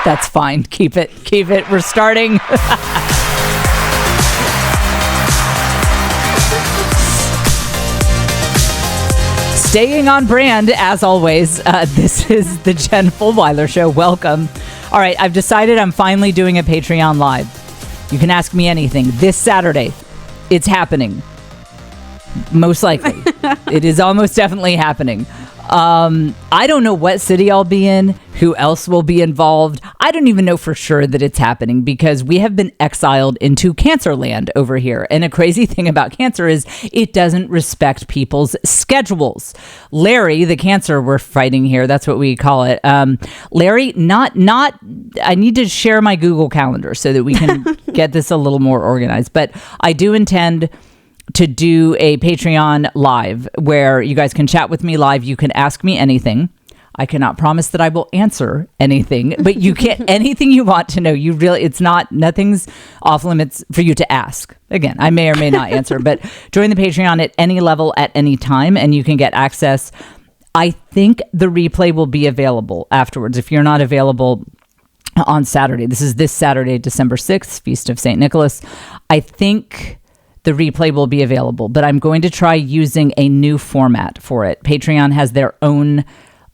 That's fine. Keep it. We're starting. Staying on brand, as always, this is the Jen Fulwiler Show. Welcome. All right, I've decided I'm finally doing a Patreon Live. You can ask me anything. This Saturday, it's happening. Most likely. It is almost definitely happening. I don't know what city I'll be in, who else will be involved. I don't even know for sure that it's happening because we have been exiled into cancer land over here. And a crazy thing about cancer is it doesn't respect people's schedules. Larry, the cancer we're fighting here, that's what we call it. Larry, I need to share my Google Calendar so that we can get this a little more organized. But I do intend to do a Patreon Live where you guys can chat with me live. You can ask me anything. I cannot promise that I will answer anything, but you can anything you want to know. Nothing's off limits for you to ask. Again, I may or may not answer, but join the Patreon at any level at any time and you can get access. I think the replay will be available afterwards. If you're not available on Saturday, this Saturday, December 6th, Feast of St. Nicholas. I think the replay will be available, but I'm going to try using a new format for it. Patreon has their own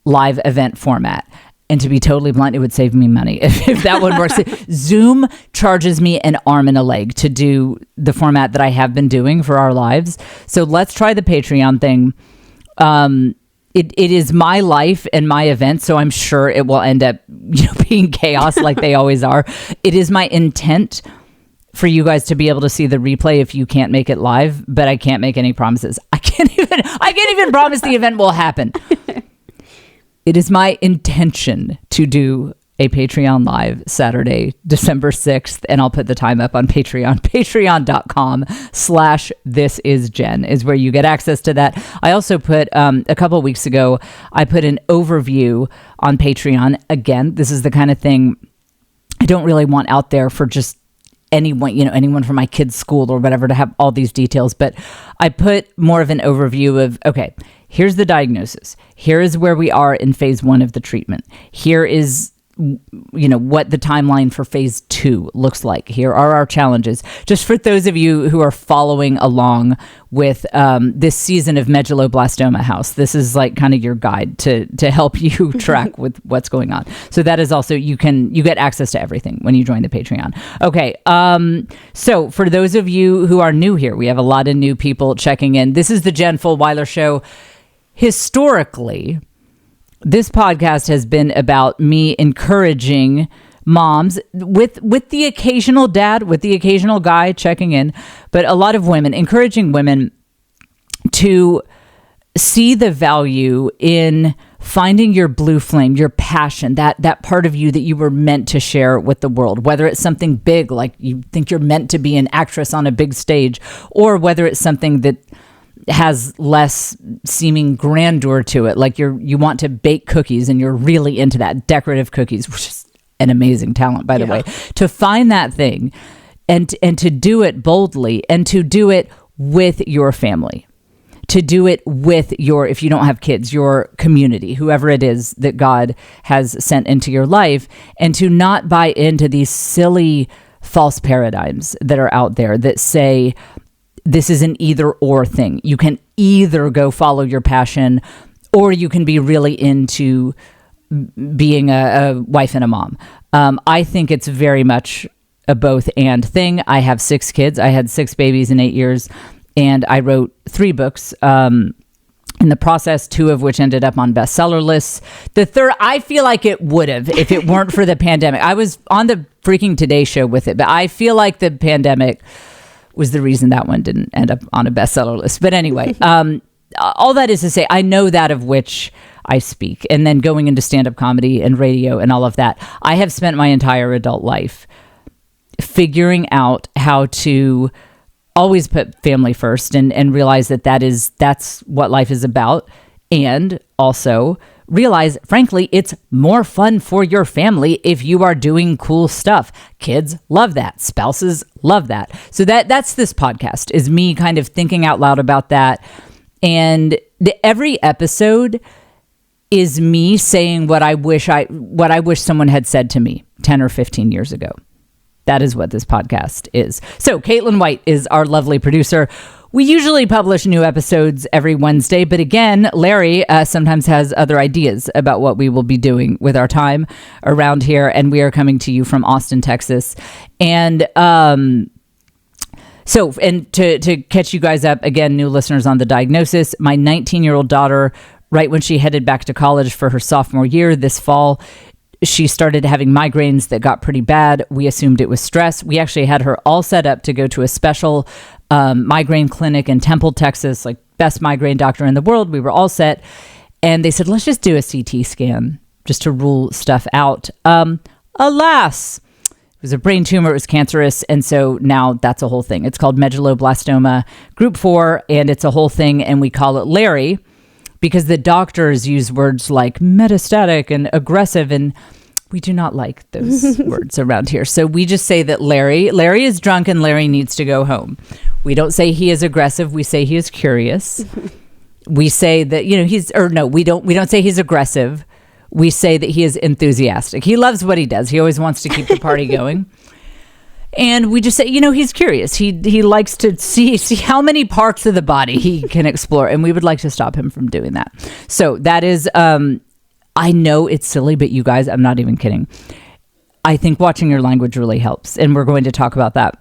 live event format. And to be totally blunt, it would save me money if that one works. Zoom charges me an arm and a leg to do the format that I have been doing for our lives. So let's try the Patreon thing. It is my life and my event, so I'm sure it will end up being chaos like they always are. It is my intent for you guys to be able to see the replay if you can't make it live, but I can't make any promises. I can't even promise the event will happen. It is my intention to do a Patreon Live Saturday, December 6th, and I'll put the time up on Patreon. Patreon.com/thisisjen is where you get access to that. I also put, a couple of weeks ago, I put an overview on Patreon. Again, this is the kind of thing I don't really want out there for just anyone from my kid's school or whatever to have all these details. But I put more of an overview of, okay, here's the diagnosis. Here is where we are in phase 1 of the treatment. Here is, what the timeline for phase 2 looks like. Here are our challenges. Just for those of you who are following along with this season of Medulloblastoma House, this is like kind of your guide to help you track with what's going on. So that is also, you get access to everything when you join the Patreon. Okay. So for those of you who are new here, we have a lot of new people checking in. This is the Jen Fulwiler Show. Historically, this podcast has been about me encouraging moms with the occasional dad, with the occasional guy checking in, but a lot of women, encouraging women to see the value in finding your blue flame, your passion, that part of you that you were meant to share with the world, whether it's something big, like you think you're meant to be an actress on a big stage, or whether it's something that has less seeming grandeur to it. Like you want to bake cookies and you're really into that, decorative cookies, which is an amazing talent, by the way, to find that thing and to do it boldly and to do it with your family, to do it with if you don't have kids, your community, whoever it is that God has sent into your life, and to not buy into these silly false paradigms that are out there that say, this is an either or thing. You can either go follow your passion or you can be really into being a wife and a mom. I think it's very much a both and thing. I have 6 kids. I had 6 babies in 8 years and I wrote 3 books. In the process, 2 of which ended up on bestseller lists. The third, I feel like it would have if it weren't for the pandemic. I was on the freaking Today Show with it, but I feel like the pandemic was the reason that one didn't end up on a bestseller list. But anyway, all that is to say, I know that of which I speak. And then going into stand-up comedy and radio and all of that, I have spent my entire adult life figuring out how to always put family first and realize that's what life is about. And also realize, frankly, it's more fun for your family if you are doing cool stuff. Kids love that. Spouses love that. So that's this podcast, is me kind of thinking out loud about that. And every episode is me saying what I wish someone had said to me 10 or 15 years ago. That is what this podcast is. So Caitlin White is our lovely producer. We usually publish new episodes every Wednesday, but again, Larry sometimes has other ideas about what we will be doing with our time around here, and we are coming to you from Austin, Texas. And to catch you guys up, again, new listeners on the diagnosis, my 19-year-old daughter, right when she headed back to college for her sophomore year this fall, she started having migraines that got pretty bad. We assumed it was stress. We actually had her all set up to go to a special migraine clinic in Temple, Texas, like best migraine doctor in the world. We were all set. And they said, let's just do a CT scan just to rule stuff out. Alas, it was a brain tumor. It was cancerous. And so now that's a whole thing. It's called medulloblastoma group 4, and it's a whole thing. And we call it Larry, because the doctors use words like metastatic and aggressive, and we do not like those words around here. So we just say that Larry is drunk and Larry needs to go home. We don't say he is aggressive. We say he is curious. We say that, we don't say he's aggressive. We say that he is enthusiastic. He loves what he does. He always wants to keep the party going. And we just say, he's curious. He likes to see how many parts of the body he can explore. And we would like to stop him from doing that. So that is, I know it's silly, but you guys, I'm not even kidding. I think watching your language really helps. And we're going to talk about that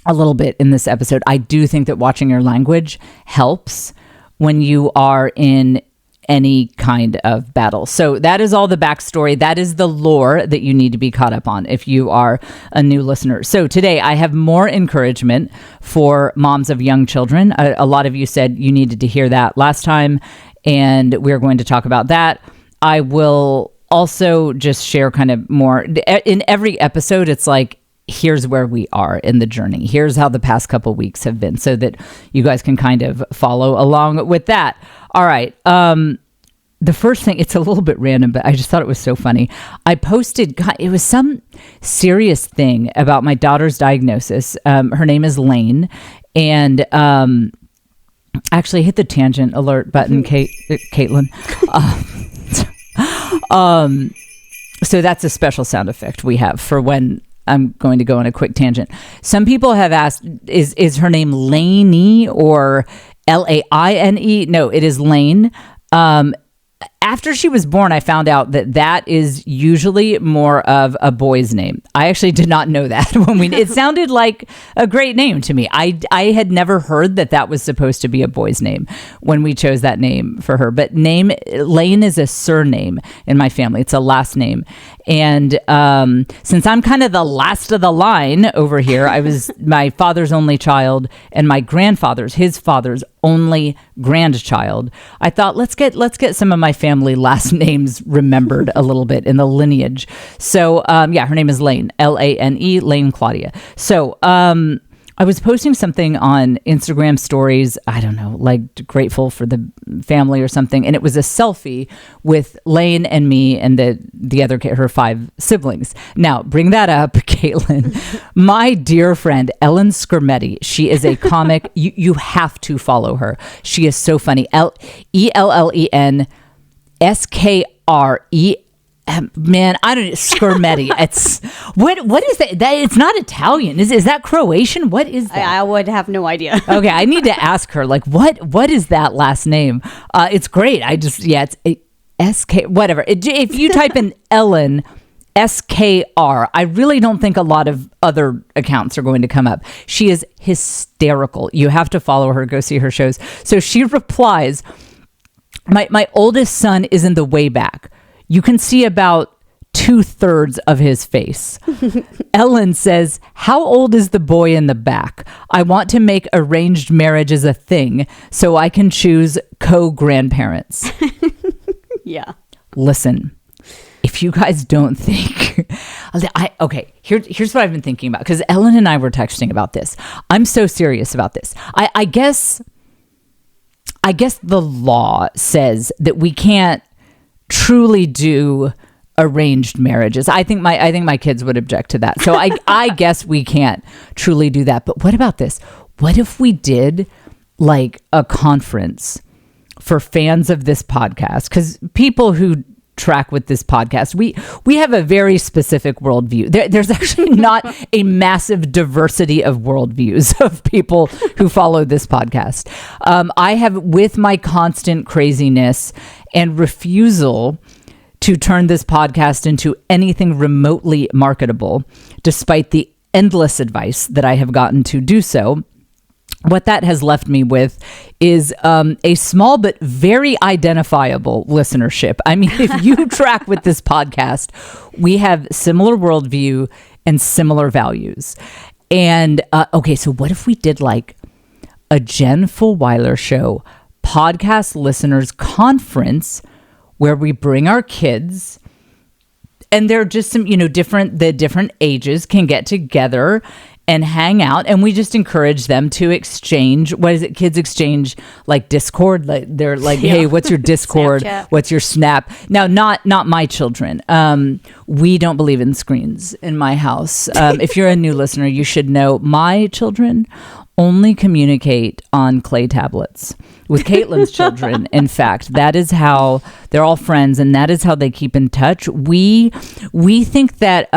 a little bit in this episode. I do think that watching your language helps when you are in any kind of battle. So that is all the backstory. That is the lore that you need to be caught up on if you are a new listener. So today I have more encouragement for moms of young children. A lot of you said you needed to hear that last time, and we're going to talk about that. I will also just share kind of more in every episode. It's like, here's where we are in the journey. Here's how the past couple weeks have been, so that you guys can kind of follow along with that. All right. The first thing, it's a little bit random, but I just thought it was so funny. I posted, it was some serious thing about my daughter's diagnosis. Her name is Leanne. And actually hit the tangent alert button, Caitlin. So that's a special sound effect we have for when I'm going to go on a quick tangent. Some people have asked, is her name Lainey or Laine? No, it is Leanne. After she was born, I found out that is usually more of a boy's name. I actually did not know that it sounded like a great name to me. I had never heard that was supposed to be a boy's name when we chose that name for her. But Leanne is a surname in my family. It's a last name. And since I'm kind of the last of the line over here, I was my father's only child and my his father's only grandchild. I thought, let's get some of my family last names remembered a little bit in the lineage. So her name is Leanne, Lane, Leanne Claudia. So I was posting something on Instagram stories, I don't know, like grateful for the family or something. And it was a selfie with Leanne and me and the other, her 5 siblings. Now, bring that up, Caitlin. My dear friend, Ellen Skermetti, she is a comic. You have to follow her. She is so funny. Ellenskre. Man, I don't know. Skermetti. It's what is that? It's not Italian. Is that Croatian? What is that? I would have no idea. Okay, I need to ask her. Like, what is that last name? It's great. It's SK whatever. If you type in Ellen SKR, I really don't think a lot of other accounts are going to come up. She is hysterical. You have to follow her. Go see her shows. So she replies, my oldest son is in the way back. You can see about 2/3 of his face. Ellen says, how old is the boy in the back? I want to make arranged marriages a thing so I can choose co-grandparents. Yeah. Listen, if you guys don't think... here's what I've been thinking about, because Ellen and I were texting about this. I'm so serious about this. I guess the law says that we can't truly do arranged marriages. I think my kids would object to that. So I guess we can't truly do that. But what about this? What if we did like a conference for fans of this podcast, because people who track with this podcast, we have a very specific worldview. There's actually not a massive diversity of worldviews of people who follow this podcast. I have, with my constant craziness and refusal to turn this podcast into anything remotely marketable, despite the endless advice that I have gotten to do so, what that has left me with is a small but very identifiable listenership. I mean, if you track with this podcast, we have similar worldview and similar values. And okay, so what if we did like a Jen Fulwiler show podcast listeners conference where we bring our kids and they're just some, different ages can get together and hang out, and we just encourage them to exchange. What is it? Kids exchange like Discord. Like they're like, "Hey, what's your Discord? What's your Snap?" Now, not my children. We don't believe in screens in my house. If you're a new listener, you should know my children only communicate on clay tablets with Caitlin's children. In fact, that is how they're all friends, and that is how they keep in touch. We think that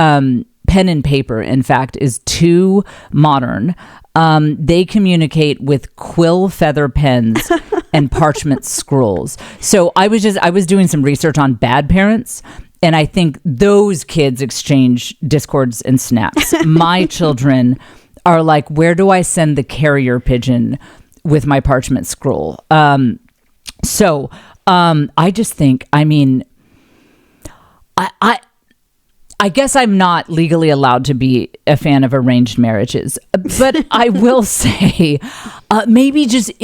pen and paper, in fact, is too modern. They communicate with quill feather pens and parchment scrolls. So I was doing some research on bad parents, and I think those kids exchange Discords and Snaps. My children are like, where do I send the carrier pigeon with my parchment scroll? So I just think, I mean, I guess I'm not legally allowed to be a fan of arranged marriages, but I will say maybe just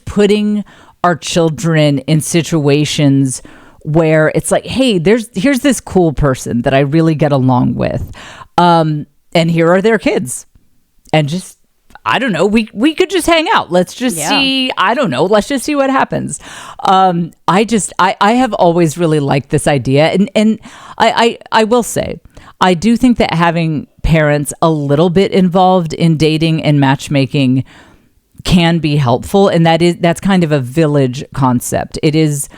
putting our children in situations where it's like, hey, here's this cool person that I really get along with. And here are their kids. And just, I don't know, we could just hang out. Let's just see, I don't know, let's just see what happens. I have always really liked this idea. And I will say, I do think that having parents a little bit involved in dating and matchmaking can be helpful. And that's kind of a village concept. It is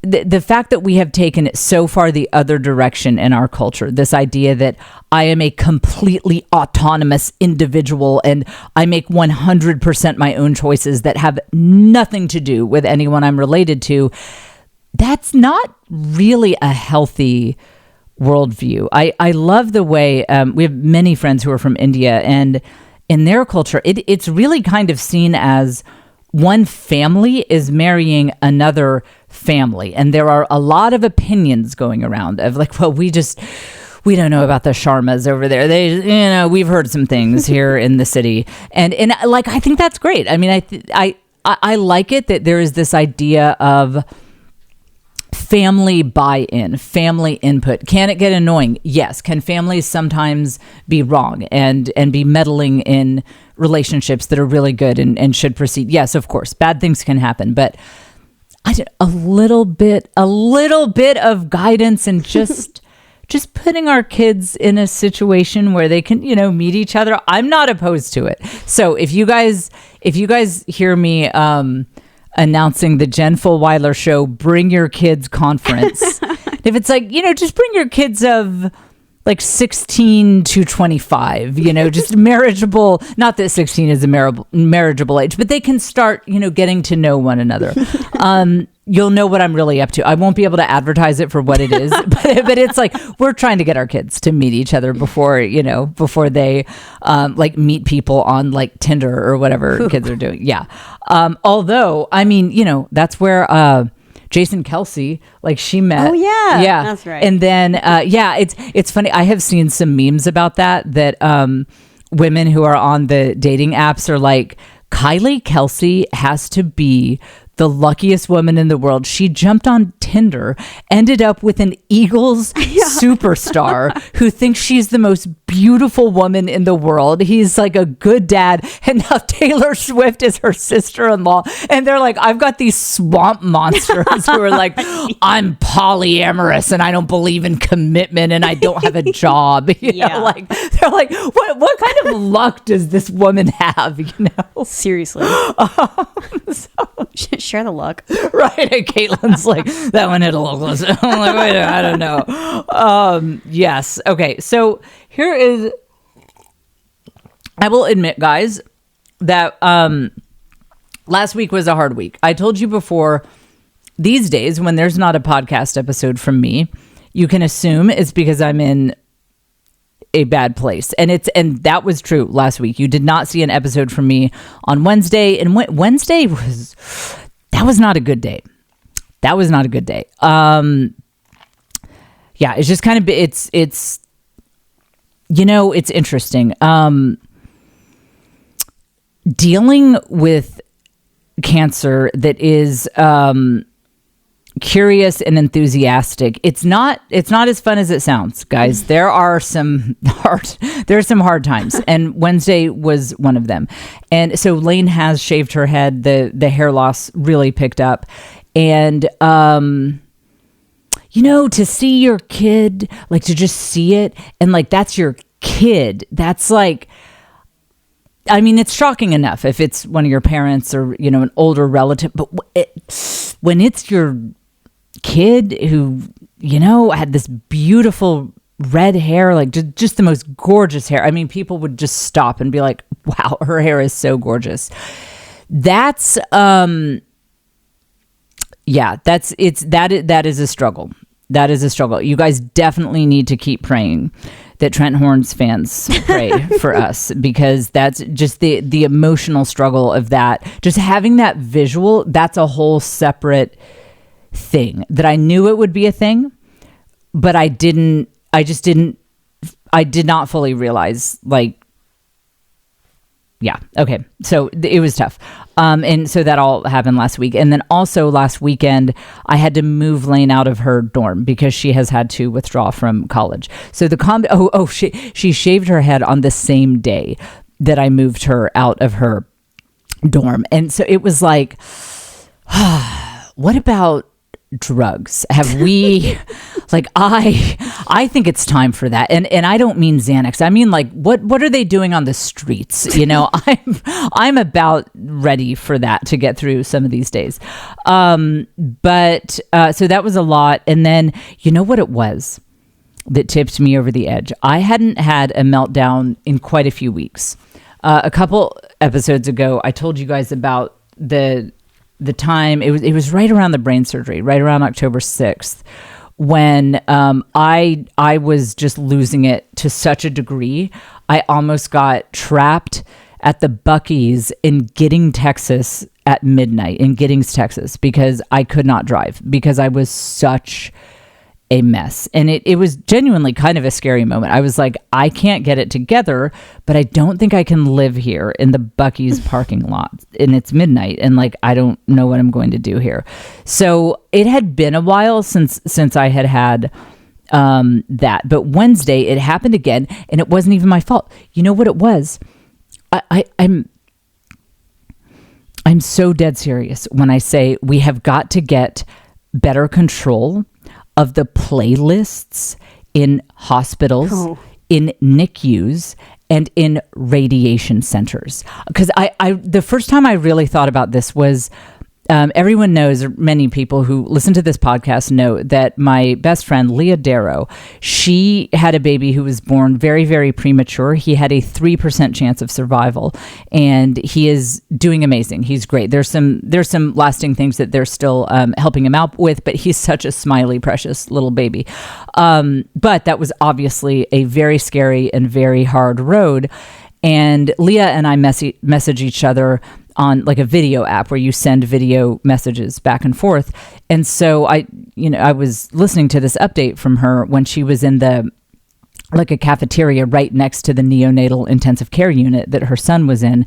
the fact that we have taken it so far the other direction in our culture, this idea that I am a completely autonomous individual and I make 100% my own choices that have nothing to do with anyone I'm related to, that's not really a healthy worldview. I love the way we have many friends who are from India, and in their culture, it's really kind of seen as one family is marrying another family. And there are a lot of opinions going around of like, well, we don't know about the Sharmas over there. We've heard some things here in the city. And like, I think that's great. I mean, I like it that there is this idea of family buy-in, family input. Can it get annoying? Yes. Can families sometimes be wrong and be meddling in relationships that are really good and should proceed? Yes, of course. Bad things can happen, but a little bit of guidance and just putting our kids in a situation where they can, meet each other. I'm not opposed to it. So if you guys hear me announcing the Jen Fulwiler show, bring your kids conference. If it's like, just bring your kids of like 16 to 25, just marriageable. Not that 16 is a marriageable age, but they can start, getting to know one another. You'll know what I'm really up to. I won't be able to advertise it for what it is, but it's like we're trying to get our kids to meet each other before they like meet people on like Tinder or whatever kids are doing. Yeah. Although, I mean, that's where Jason Kelsey, like she met. Oh yeah. Yeah. That's right. And then, it's funny. I have seen some memes about that women who are on the dating apps are like, Kylie Kelsey has to be the luckiest woman in the world. She jumped on Tinder, ended up with an Eagles superstar who thinks she's the most beautiful woman in the world. He's like a good dad. And now Taylor Swift is her sister-in-law. And they're like, I've got these swamp monsters who are like, I'm polyamorous and I don't believe in commitment and I don't have a job. You know, like they're like, what kind of luck does this woman have? You know, seriously. Share the luck, right? And Caitlin's like, that one hit a little close. I'm like, wait, I don't know. Yes. Okay. So here is. I will admit, guys, that last week was a hard week. I told you before. These days, when there's not a podcast episode from me, you can assume it's because I'm in a bad place. And that was true last week. You did not see an episode from me on Wednesday. And Wednesday was not a good day. That was not a good day. Yeah, it's just kind of, it's, you know, it's interesting. Dealing with cancer that is, curious and enthusiastic. It's not as fun as it sounds, guys. There are some hard times, and Wednesday was one of them. And so Leanne has shaved her head. The hair loss really picked up, and you know, to see your kid, like to just see it, and like that's your kid. That's like, I mean, it's shocking enough if it's one of your parents or, you know, an older relative, but when it's your kid who, you know, had this beautiful red hair, like just the most gorgeous hair. I mean, people would just stop and be like, wow, her hair is so gorgeous. That's, that is a struggle. That is a struggle. You guys definitely need to keep praying that Trent Horn's fans pray for us, because that's just the emotional struggle of that. Just having that visual, that's a whole separate thing that I knew it would be a thing, but I did not fully realize, like, yeah. Okay. So it was tough. And so that all happened last week. And then also last weekend, I had to move Leanne out of her dorm because she has had to withdraw from college. So she shaved her head on the same day that I moved her out of her dorm. And so it was like, what about drugs? Have we like, I think it's time for that. And I don't mean Xanax. I mean, like, what are they doing on the streets? You know, I'm about ready for that to get through some of these days. But so that was a lot. And then, you know what it was that tipped me over the edge? I hadn't had a meltdown in quite a few weeks. A couple episodes ago, I told you guys about the time, it was right around the brain surgery, right around October 6th, when I was just losing it to such a degree. I almost got trapped at the Buc-ee's in Giddings, Texas at midnight, in Giddings, Texas, because I could not drive, because I was such a mess. And it was genuinely kind of a scary moment. I was like, I can't get it together, but I don't think I can live here in the Buc-ee's parking lot. And it's midnight, and like, I don't know what I'm going to do here. So it had been a while since I had that. But Wednesday, it happened again, and it wasn't even my fault. You know what it was? I'm so dead serious when I say we have got to get better control of the playlists in hospitals, in NICUs, and in radiation centers. Because I the first time I really thought about this was, everyone knows, or many people who listen to this podcast know, that my best friend, Leah Darrow, she had a baby who was born very, very premature. He had a 3% chance of survival, and he is doing amazing. He's great. There's some lasting things that they're still helping him out with, but he's such a smiley, precious little baby. But that was obviously a very scary and very hard road. And Leah and I message each other on like a video app where you send video messages back and forth. And so I was listening to this update from her when she was in a cafeteria right next to the neonatal intensive care unit that her son was in.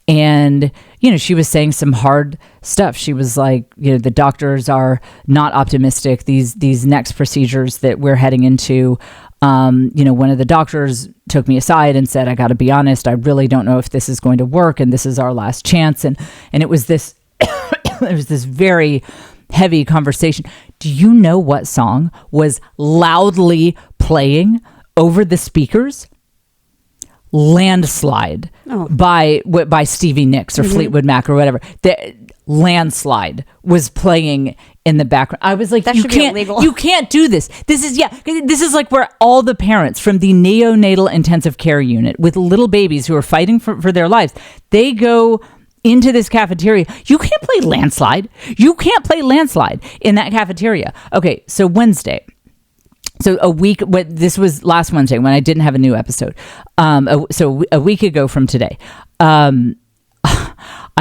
And, she was saying some hard stuff. She was like, the doctors are not optimistic. These next procedures that we're heading into One of the doctors took me aside and said, I got to be honest, I really don't know if this is going to work, and this is our last chance. And it was this, it was this very heavy conversation. Do you know what song was loudly playing over the speakers? Landslide by Stevie Nicks or Fleetwood Mac or whatever. The Landslide was playing in the background. I was like, that should be illegal. You can't do this. This is like where all the parents from the neonatal intensive care unit with little babies who are fighting for their lives, they go into this cafeteria. You can't play Landslide. You can't play Landslide in that cafeteria. Okay, so Wednesday. So this was last Wednesday when I didn't have a new episode. So a week ago from today, I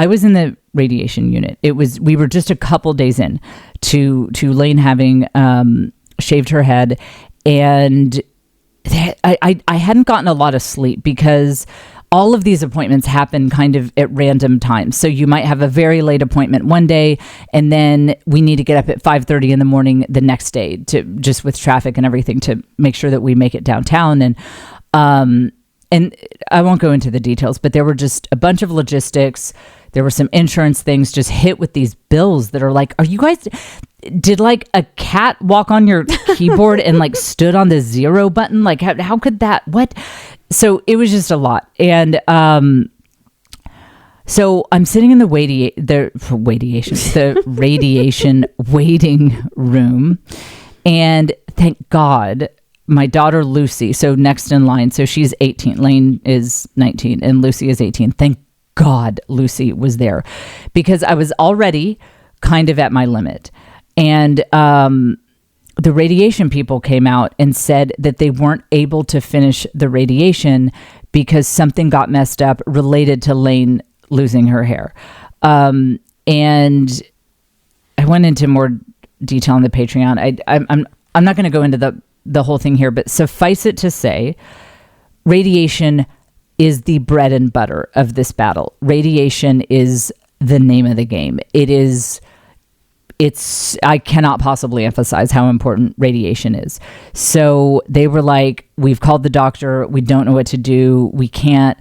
was in the radiation unit. We were just a couple days in to Leanne having shaved her head, and I hadn't gotten a lot of sleep because all of these appointments happen kind of at random times. So you might have a very late appointment one day, and then we need to get up at 5:30 in the morning the next day to just with traffic and everything to make sure that we make it downtown. And I won't go into the details, but there were just a bunch of logistics. There were some insurance things just hit with these bills that are like, are you guys, did like a cat walk on your keyboard and like stood on the 0 button? Like how could that, what? So it was just a lot. And so I'm sitting in the radiation waiting room. And thank God, my daughter Lucy, so next in line, so she's 18, Leanne is 19, and Lucy is 18. Thank God Lucy was there, because I was already kind of at my limit. And the radiation people came out and said that they weren't able to finish the radiation because something got messed up related to Leanne losing her hair. And I went into more detail on the Patreon. I'm not going to go into the whole thing here, but suffice it to say, radiation is the bread and butter of this battle. Radiation is the name of the game. I cannot possibly emphasize how important radiation is. So they were like, we've called the doctor. We don't know what to do. We can't,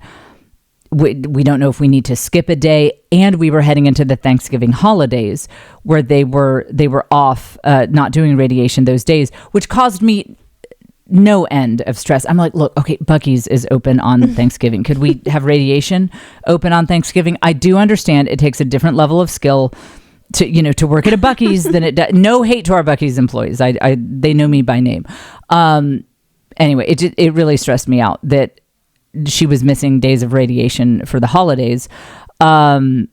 we don't know if we need to skip a day. And we were heading into the Thanksgiving holidays where they were off, not doing radiation those days, which caused me no end of stress. I'm like, look, okay, Buc-ee's is open on Thanksgiving. Could we have radiation open on Thanksgiving? I do understand it takes a different level of skill to work at a Buc-ee's than it does. No hate to our Buc-ee's employees. They know me by name. Anyway, it really stressed me out that she was missing days of radiation for the holidays. I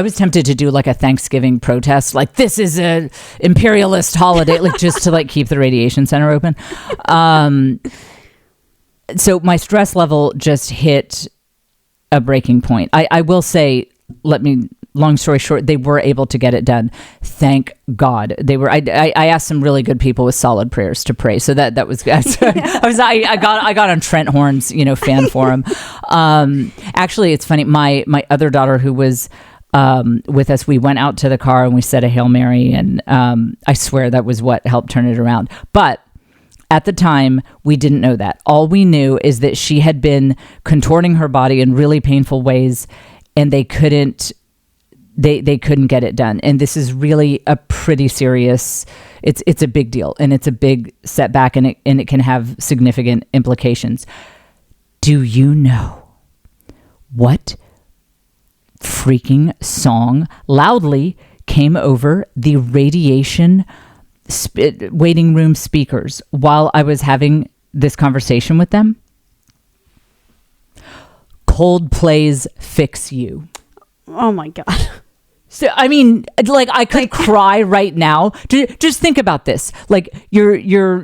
was tempted to do like a Thanksgiving protest, like this is a imperialist holiday, like just to like keep the radiation center open. So my stress level just hit a breaking point. I will say, long story short, they were able to get it done. Thank God. They were. I asked some really good people with solid prayers to pray. So that was. I got on Trent Horn's fan forum. Actually, it's funny. My other daughter who was with us, we went out to the car and we said a Hail Mary, and I swear that was what helped turn it around. But at the time, we didn't know that. All we knew is that she had been contorting her body in really painful ways, and they couldn't get it done. And this is really a pretty serious, it's a big deal, and it's a big setback, and it can have significant implications. Do you know what freaking song loudly came over the radiation waiting room speakers while I was having this conversation with them? Coldplay's Fix You. Oh my God. So, I mean, like I could cry right now. Just think about this. Like your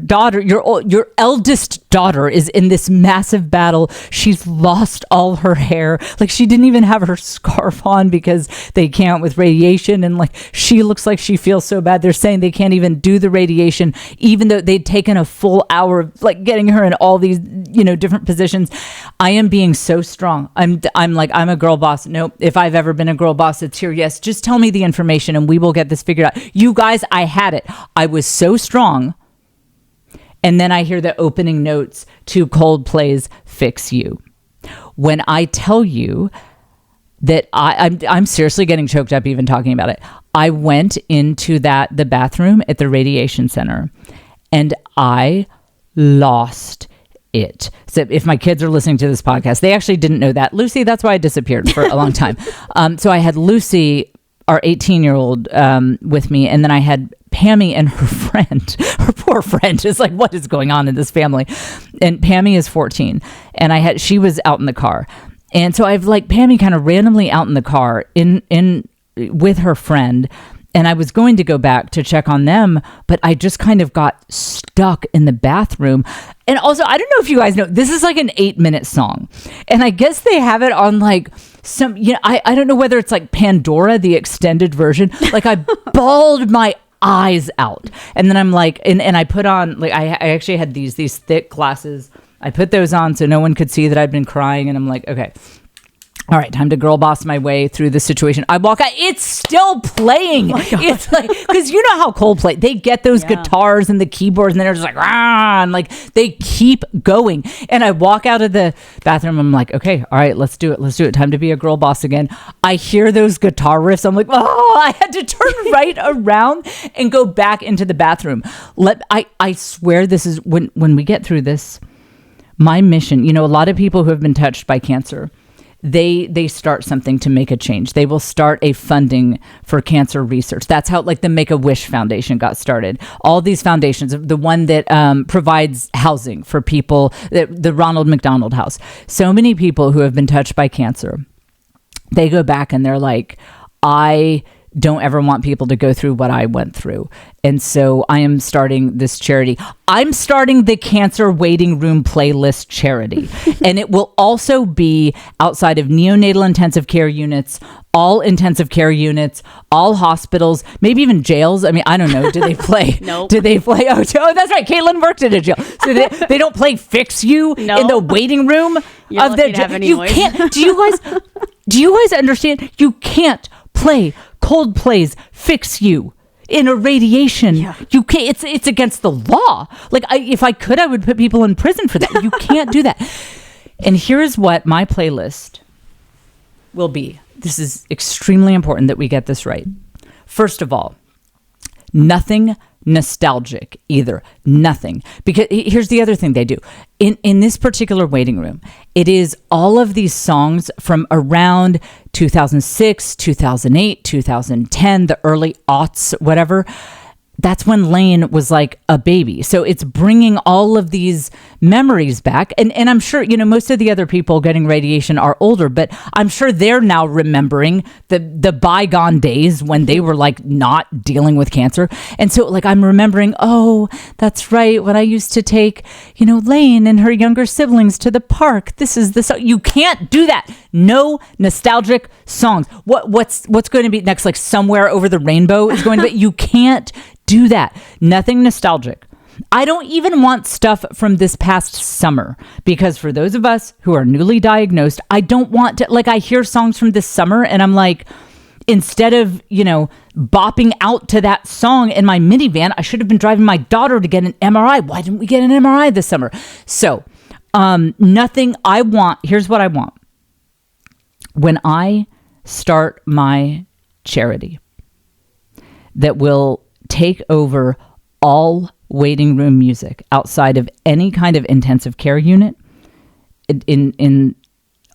daughter, your eldest daughter is in this massive battle. She's lost all her hair. Like she didn't even have her scarf on because they can't with radiation. And like, she looks like she feels so bad. They're saying they can't even do the radiation, even though they'd taken a full hour of like getting her in all these, different positions. I am being so strong. I'm a girl boss. Nope. If I've ever been a girl boss, it's here. Yes, just tell me the information and we will get this figured out. You guys, I had it. I was so strong. And then I hear the opening notes to Coldplay's Fix You. When I tell you that I'm seriously getting choked up even talking about it. I went into the bathroom at the radiation center and I lost it. So if my kids are listening to this podcast, they actually didn't know that. Lucy, that's why I disappeared for a long time. So I had Lucy, our 18-year-old, with me, and then I had Pammy and her friend. Her poor friend is like, what is going on in this family? And Pammy is 14, and she was out in the car. And so I've like Pammy kind of randomly out in the car in with her friend. And I was going to go back to check on them, but I just kind of got stuck in the bathroom. And also, I don't know if you guys know, this is like an 8-minute song. And I guess they have it on like some, I don't know whether it's like Pandora, the extended version. Like I bawled my eyes out. And then I'm like, and I put on, like, I actually had these thick glasses. I put those on so no one could see that I'd been crying. And I'm like, okay. All right, time to girl boss my way through the situation. I walk out. It's still playing. Oh it's like, because you know how Coldplay, they get those guitars and the keyboards and they're just like, rah, and like they keep going. And I walk out of the bathroom. I'm like, okay, all right, let's do it. Let's do it. Time to be a girl boss again. I hear those guitar riffs. I'm like, oh, I had to turn right around and go back into the bathroom. I swear this is when we get through this, my mission, a lot of people who have been touched by cancer, they start something to make a change. They will start a funding for cancer research. That's how like the Make-A-Wish Foundation got started. All these foundations, the one that provides housing for people, the Ronald McDonald House. So many people who have been touched by cancer, they go back and they're like, I don't ever want people to go through what I went through. And so I am starting this charity. I'm starting the Cancer Waiting Room Playlist charity. And it will also be outside of neonatal intensive care units, all intensive care units, all hospitals, maybe even jails. I mean, I don't know. Do they play? Nope. Do they play? Oh, that's right. Caitlin worked at a jail. So they don't play Fix You in the waiting room of the jail. You can't. Do you guys understand? You can't play Coldplay's Fix You in a radiation. Yeah. You can't. It's against the law. Like if I could, I would put people in prison for that. You can't do that. And here's what my playlist will be. This is extremely important that we get this right. First of all, nothing nostalgic either. Nothing. Because here's the other thing they do. In this particular waiting room, it is all of these songs from around 2006, 2008, 2010, the early aughts, whatever. That's when Leanne was like a baby. So it's bringing all of these memories back. And I'm sure, most of the other people getting radiation are older, but I'm sure they're now remembering the bygone days when they were like not dealing with cancer. And so like I'm remembering, oh, that's right, when I used to take, Leanne and her younger siblings to the park. This is the song. You can't do that. No nostalgic songs. What's going to be next? Like Somewhere Over the Rainbow is going to be. You can't do that. Nothing nostalgic. I don't even want stuff from this past summer, because for those of us who are newly diagnosed, I don't want to, like, I hear songs from this summer and I'm like, instead of, bopping out to that song in my minivan, I should have been driving my daughter to get an MRI. Why didn't we get an MRI this summer? So, nothing I want. Here's what I want. When I start my charity that will take over all waiting room music outside of any kind of intensive care unit, in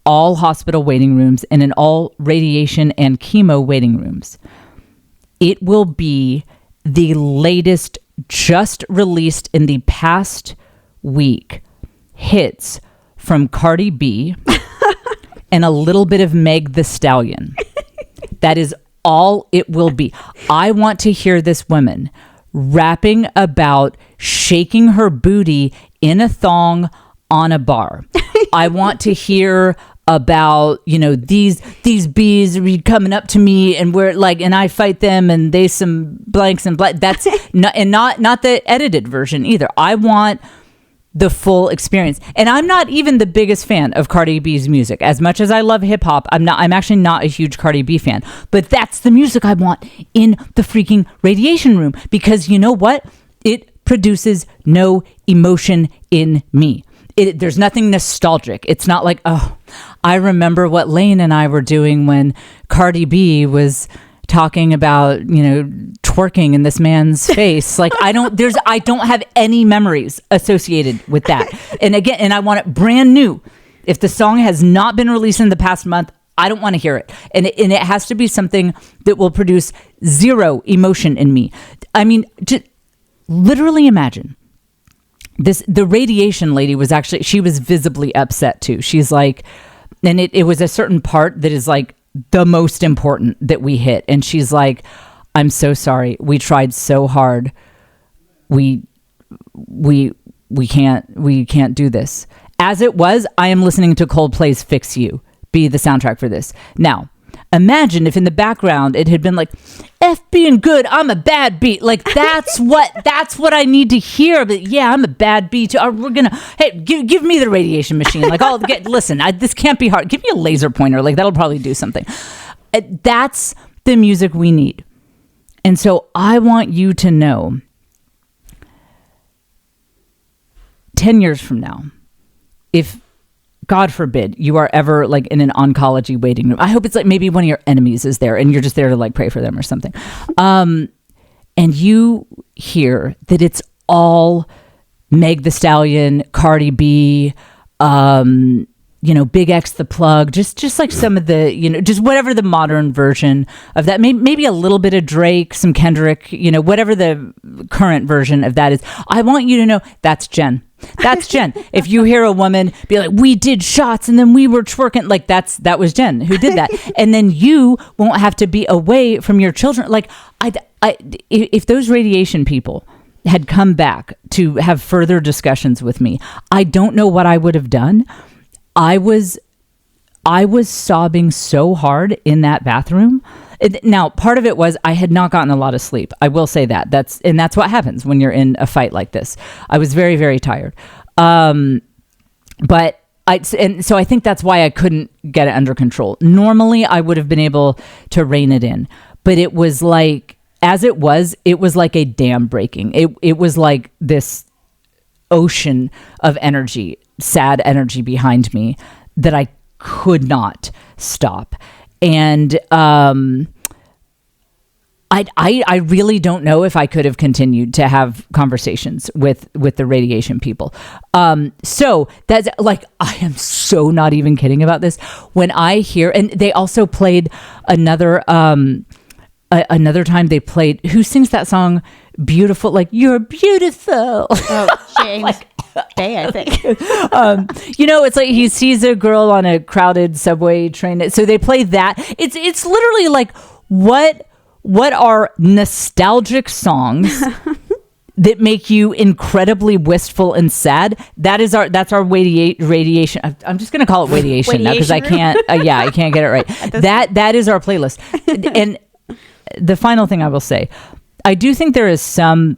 all hospital waiting rooms, and in all radiation and chemo waiting rooms. It will be the latest, just released in the past week, hits from Cardi B and a little bit of Meg the Stallion. That is all it will be. I want to hear this woman rapping about shaking her booty in a thong on a bar. I want to hear about, these bees are coming up to me and we're like, and I fight them and they some blanks and blank. That's not the edited version either. I want the full experience. And I'm not even the biggest fan of Cardi B's music. As much as I love hip hop, I'm actually not a huge Cardi B fan. But that's the music I want in the freaking Radiation Room, because you know what? It produces no emotion in me. There's nothing nostalgic. It's not like, oh, I remember what Lane and I were doing when Cardi B was talking about, twerking in this man's face. Like, I don't have any memories associated with that. And I want it brand new. If the song has not been released in the past month, I don't want to hear it. And it has to be something that will produce zero emotion in me. I mean, just literally imagine this. The Radiation lady she was visibly upset too. She's like, and it was a certain part that is like the most important that we hit. And she's like, I'm so sorry. We tried so hard. We can't do this. As it was, I am listening to Coldplay's Fix You be the soundtrack for this. Now, imagine if in the background it had been like, F being good, I'm a bad beat. Like, that's what I need to hear. But yeah, I'm a bad beat too. We're gonna, hey, give me the Radiation Machine. Like, listen, this can't be hard. Give me a laser pointer. Like, that'll probably do something. That's the music we need. And so I want you to know, 10 years from now, if God forbid you are ever like in an oncology waiting room, I hope it's like maybe one of your enemies is there and you're just there to like pray for them or something. And you hear that it's all Meg the Stallion, Cardi B, Big X the Plug, just like some of the, just whatever the modern version of that, maybe a little bit of Drake, some Kendrick, whatever the current version of that is. I want you to know that's Jen. That's Jen. If you hear a woman be like, we did shots and then we were twerking, like that was Jen who did that. And then you won't have to be away from your children. Like if those Radiation people had come back to have further discussions with me, I don't know what I would have done. I was sobbing so hard in that bathroom. Now, part of it was I had not gotten a lot of sleep. I will say that. That's what happens when you're in a fight like this. I was very, very tired. So I think that's why I couldn't get it under control. Normally, I would have been able to rein it in, but it was like, as it was like a dam breaking. It was like this ocean of energy, sad energy behind me that I could not stop. And I really don't know if I could have continued to have conversations with the Radiation people. So that's like, I am so not even kidding about this. When I hear, and they also played another time they played, who sings that song, Beautiful, like, you're beautiful. Oh, James Bay, I think. It's like he sees a girl on a crowded subway train. So they play that. It's literally like, what are nostalgic songs that make you incredibly wistful and sad? That's our Radiation. I'm just gonna call it Radiation now because I can't. I can't get it right. That is our playlist. And the final thing I will say, I do think there is some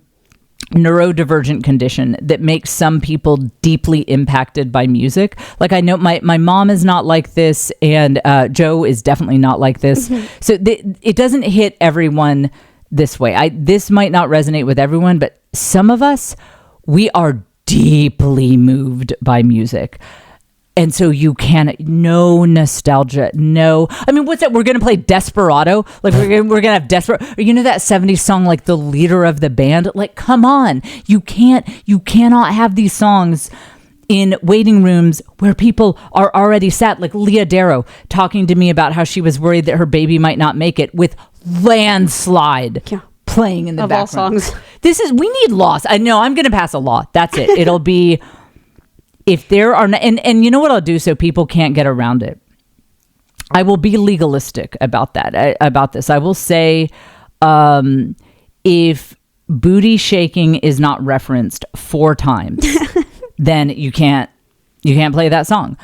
neurodivergent condition that makes some people deeply impacted by music. Like, I know my mom is not like this, and Joe is definitely not like this. Mm-hmm. So it doesn't hit everyone this way. This might not resonate with everyone, but some of us, we are deeply moved by music. And so no nostalgia, no. I mean, what's that? We're going to play Desperado. Like, we're going to have Desperado. Or, that 70s song, like The Leader of the Band. Like, come on. You cannot have these songs in waiting rooms where people are already sat. Like Leah Darrow talking to me about how she was worried that her baby might not make it with Landslide playing in the background. All songs. We need laws. I know, I'm going to pass a law. That's it. It'll be... If there are, and you know what I'll do so people can't get around it? I will be legalistic about that, about this. I will say, if booty shaking is not referenced 4 times, then you can't play that song.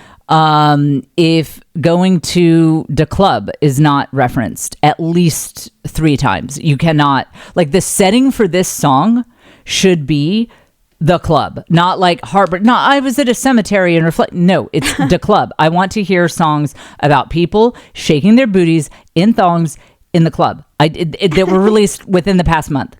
If going to the club is not referenced at least 3 times, you cannot. Like, the setting for this song should be the club, not like heartbreak. No, I was at a cemetery and reflect. No, it's the club. I want to hear songs about people shaking their booties in thongs in the club. That were released within the past month.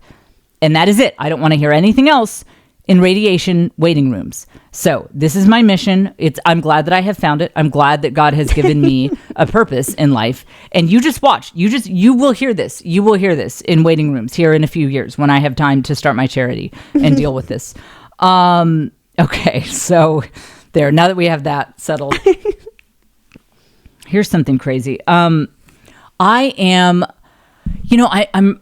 And that is it. I don't want to hear anything else in radiation waiting rooms. So this is my mission. I'm glad that I have found it. I'm glad that God has given me a purpose in life. And you just watch. You will hear this. You will hear this in waiting rooms here in a few years when I have time to start my charity and deal with this. Okay, so there. Now that we have that settled, here's something crazy. I'm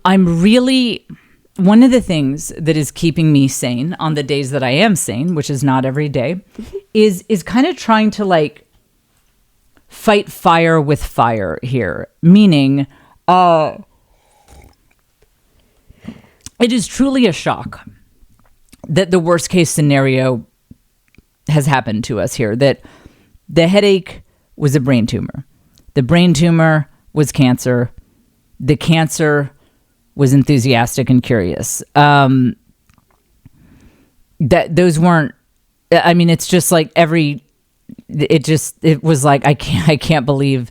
really. One of the things that is keeping me sane on the days that I am sane, which is not every day, is kind of trying to like fight fire with fire here. Meaning, it is truly a shock that the worst case scenario has happened to us here. That the headache was a brain tumor. The brain tumor was cancer. The cancer was enthusiastic and curious. That those weren't, I mean, it's just like it was like, I can't believe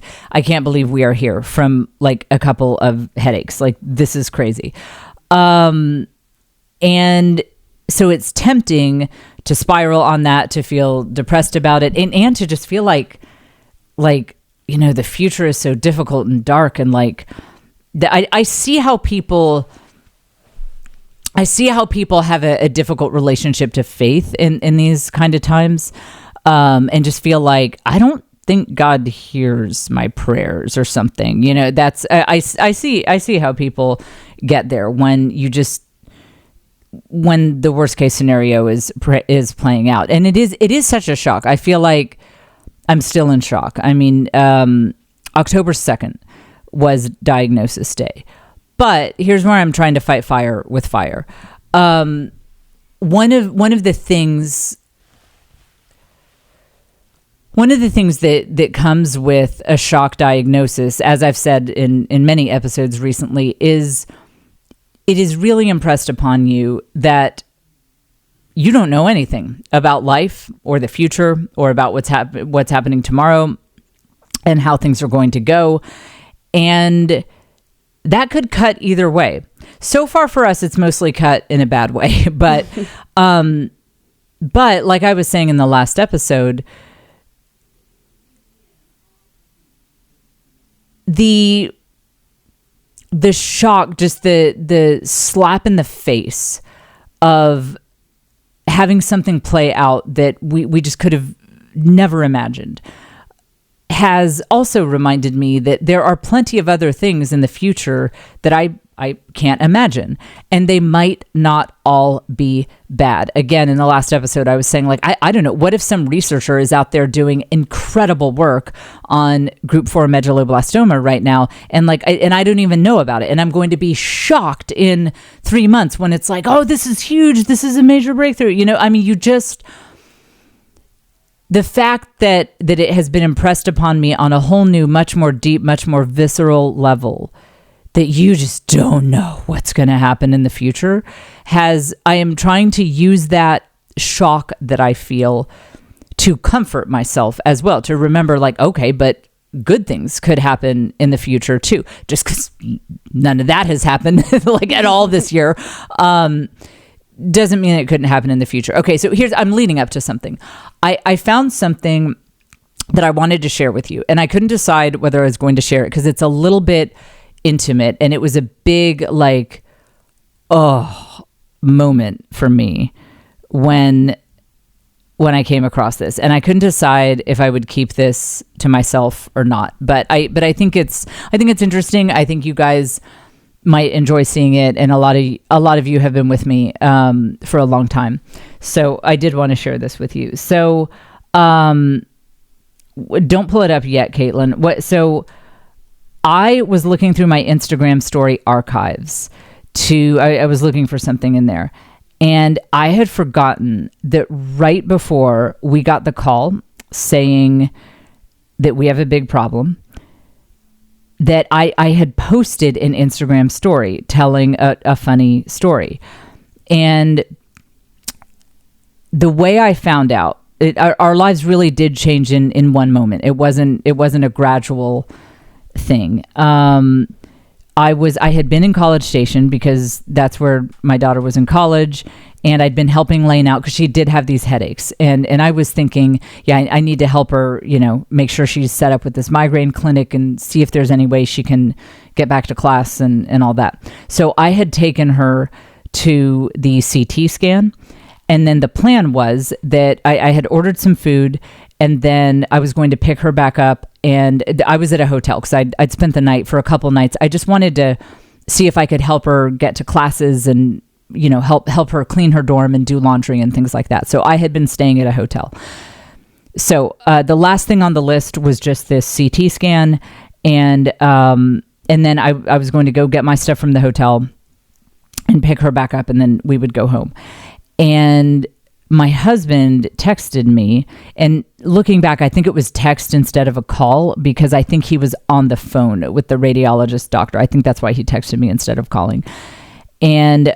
we are here from like a couple of headaches. Like, this is crazy. And so it's tempting to spiral on that, to feel depressed about it, and to just feel like, the future is so difficult and dark, and like, I see how people have a difficult relationship to faith in these kind of times, and just feel like, I don't think God hears my prayers or something. That's I see how people get there when the worst case scenario is playing out, and it is such a shock. I feel like I'm still in shock. I mean, October 2nd. Was diagnosis day. But here's where I'm trying to fight fire with fire. One of the things that comes with a shock diagnosis, as I've said in many episodes recently, is it is really impressed upon you that you don't know anything about life or the future or about what's happening tomorrow and how things are going to go. And that could cut either way. So far for us, it's mostly cut in a bad way. But like I was saying in the last episode, the shock, just the slap in the face of having something play out that we just could have never imagined, has also reminded me that there are plenty of other things in the future that I can't imagine, and they might not all be bad. Again, in the last episode, I was saying, like, I don't know, what if some researcher is out there doing incredible work on group 4 medulloblastoma right now, and I don't even know about it, and I'm going to be shocked in 3 months when it's like, oh, this is huge, this is a major breakthrough. I mean, the fact that it has been impressed upon me on a whole new, much more deep, much more visceral level, that you just don't know what's going to happen in the future, I am trying to use that shock that I feel to comfort myself as well, to remember, like, okay, but good things could happen in the future too. Just because none of that has happened like at all this year, doesn't mean it couldn't happen in the future. Okay, so I'm leading up to something. I found something that I wanted to share with you, and I couldn't decide whether I was going to share it because it's a little bit intimate, and it was a big, like, moment for me when I came across this, and I couldn't decide if I would keep this to myself or not. But I think it's interesting. I think you guys might enjoy seeing it, and a lot of you have been with me for a long time, so I did want to share this with you. So don't pull it up yet, Caitlin. So I was looking through my Instagram story archives I was looking for something in there, and I had forgotten that right before we got the call saying that we have a big problem, that I had posted an Instagram story telling a funny story. And the way I found out, our lives really did change in one moment. It wasn't a gradual thing. I had been in College Station because that's where my daughter was in college, and I'd been helping Leanne out because she did have these headaches. And I was thinking, I need to help her, make sure she's set up with this migraine clinic and see if there's any way she can get back to class and all that. So I had taken her to the CT scan. And then the plan was that I had ordered some food, and then I was going to pick her back up. And I was at a hotel because I'd spent the night for a couple nights. I just wanted to see if I could help her get to classes and, help her clean her dorm and do laundry and things like that. So I had been staying at a hotel. So the last thing on the list was just this CT scan. And then I was going to go get my stuff from the hotel and pick her back up, and then we would go home. And my husband texted me, and looking back, I think it was text instead of a call because I think he was on the phone with the radiologist doctor. I think that's why he texted me instead of calling. And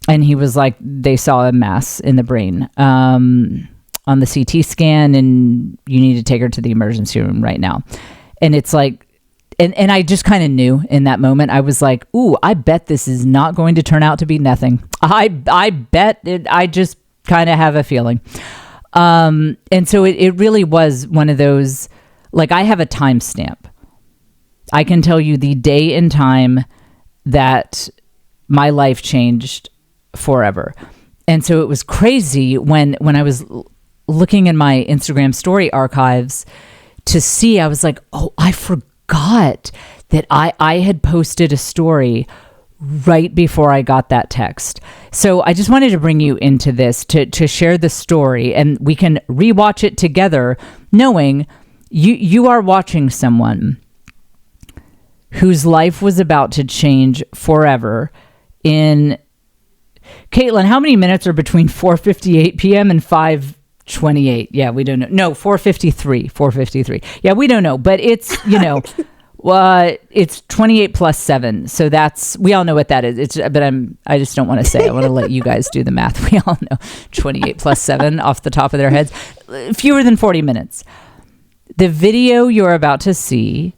he was like, they saw a mass in the brain on the CT scan, and you need to take her to the emergency room right now. And it's like, and I just kind of knew in that moment. I was like, ooh, I bet this is not going to turn out to be nothing. I bet it, I just kind of have a feeling. And so it really was one of those, like, I have a timestamp. I can tell you the day and time that my life changed forever. And so it was crazy when I was looking in my Instagram story archives to see, I was like, oh, I forgot that I had posted a story right before I got that text. So I just wanted to bring you into this to share the story, and we can rewatch it together, knowing you are watching someone whose life was about to change forever. In Caitlin, how many minutes are between 4:58 p.m. and 5:28? Yeah, we don't know. No, 4:53. Yeah, we don't know, but it's, it's 28 plus 7. So that's, we all know what that is. I just don't want to say. I want to let you guys do the math. We all know 28 plus 7 off the top of their heads. Fewer than 40 minutes. The video you're about to see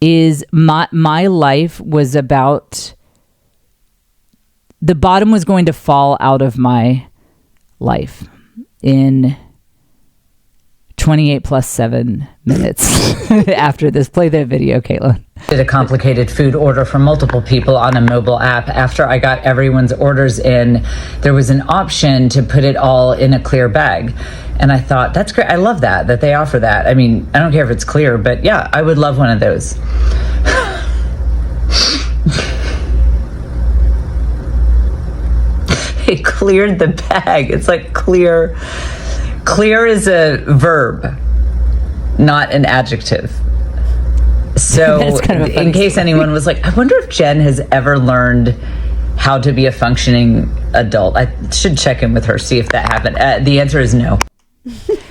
is my life was about, the bottom was going to fall out of my life in 28 plus 7 minutes after this. Play the video, Caitlin. Did a complicated food order for multiple people on a mobile app. After I got everyone's orders in, there was an option to put it all in a clear bag. And I thought, that's great. I love that they offer that. I mean, I don't care if it's clear, but yeah, I would love one of those. They cleared the bag. It's like clear. Clear is a verb, not an adjective. So in case anyone was like, I wonder if Jen has ever learned how to be a functioning adult. I should check in with her, see if that happened. The answer is no.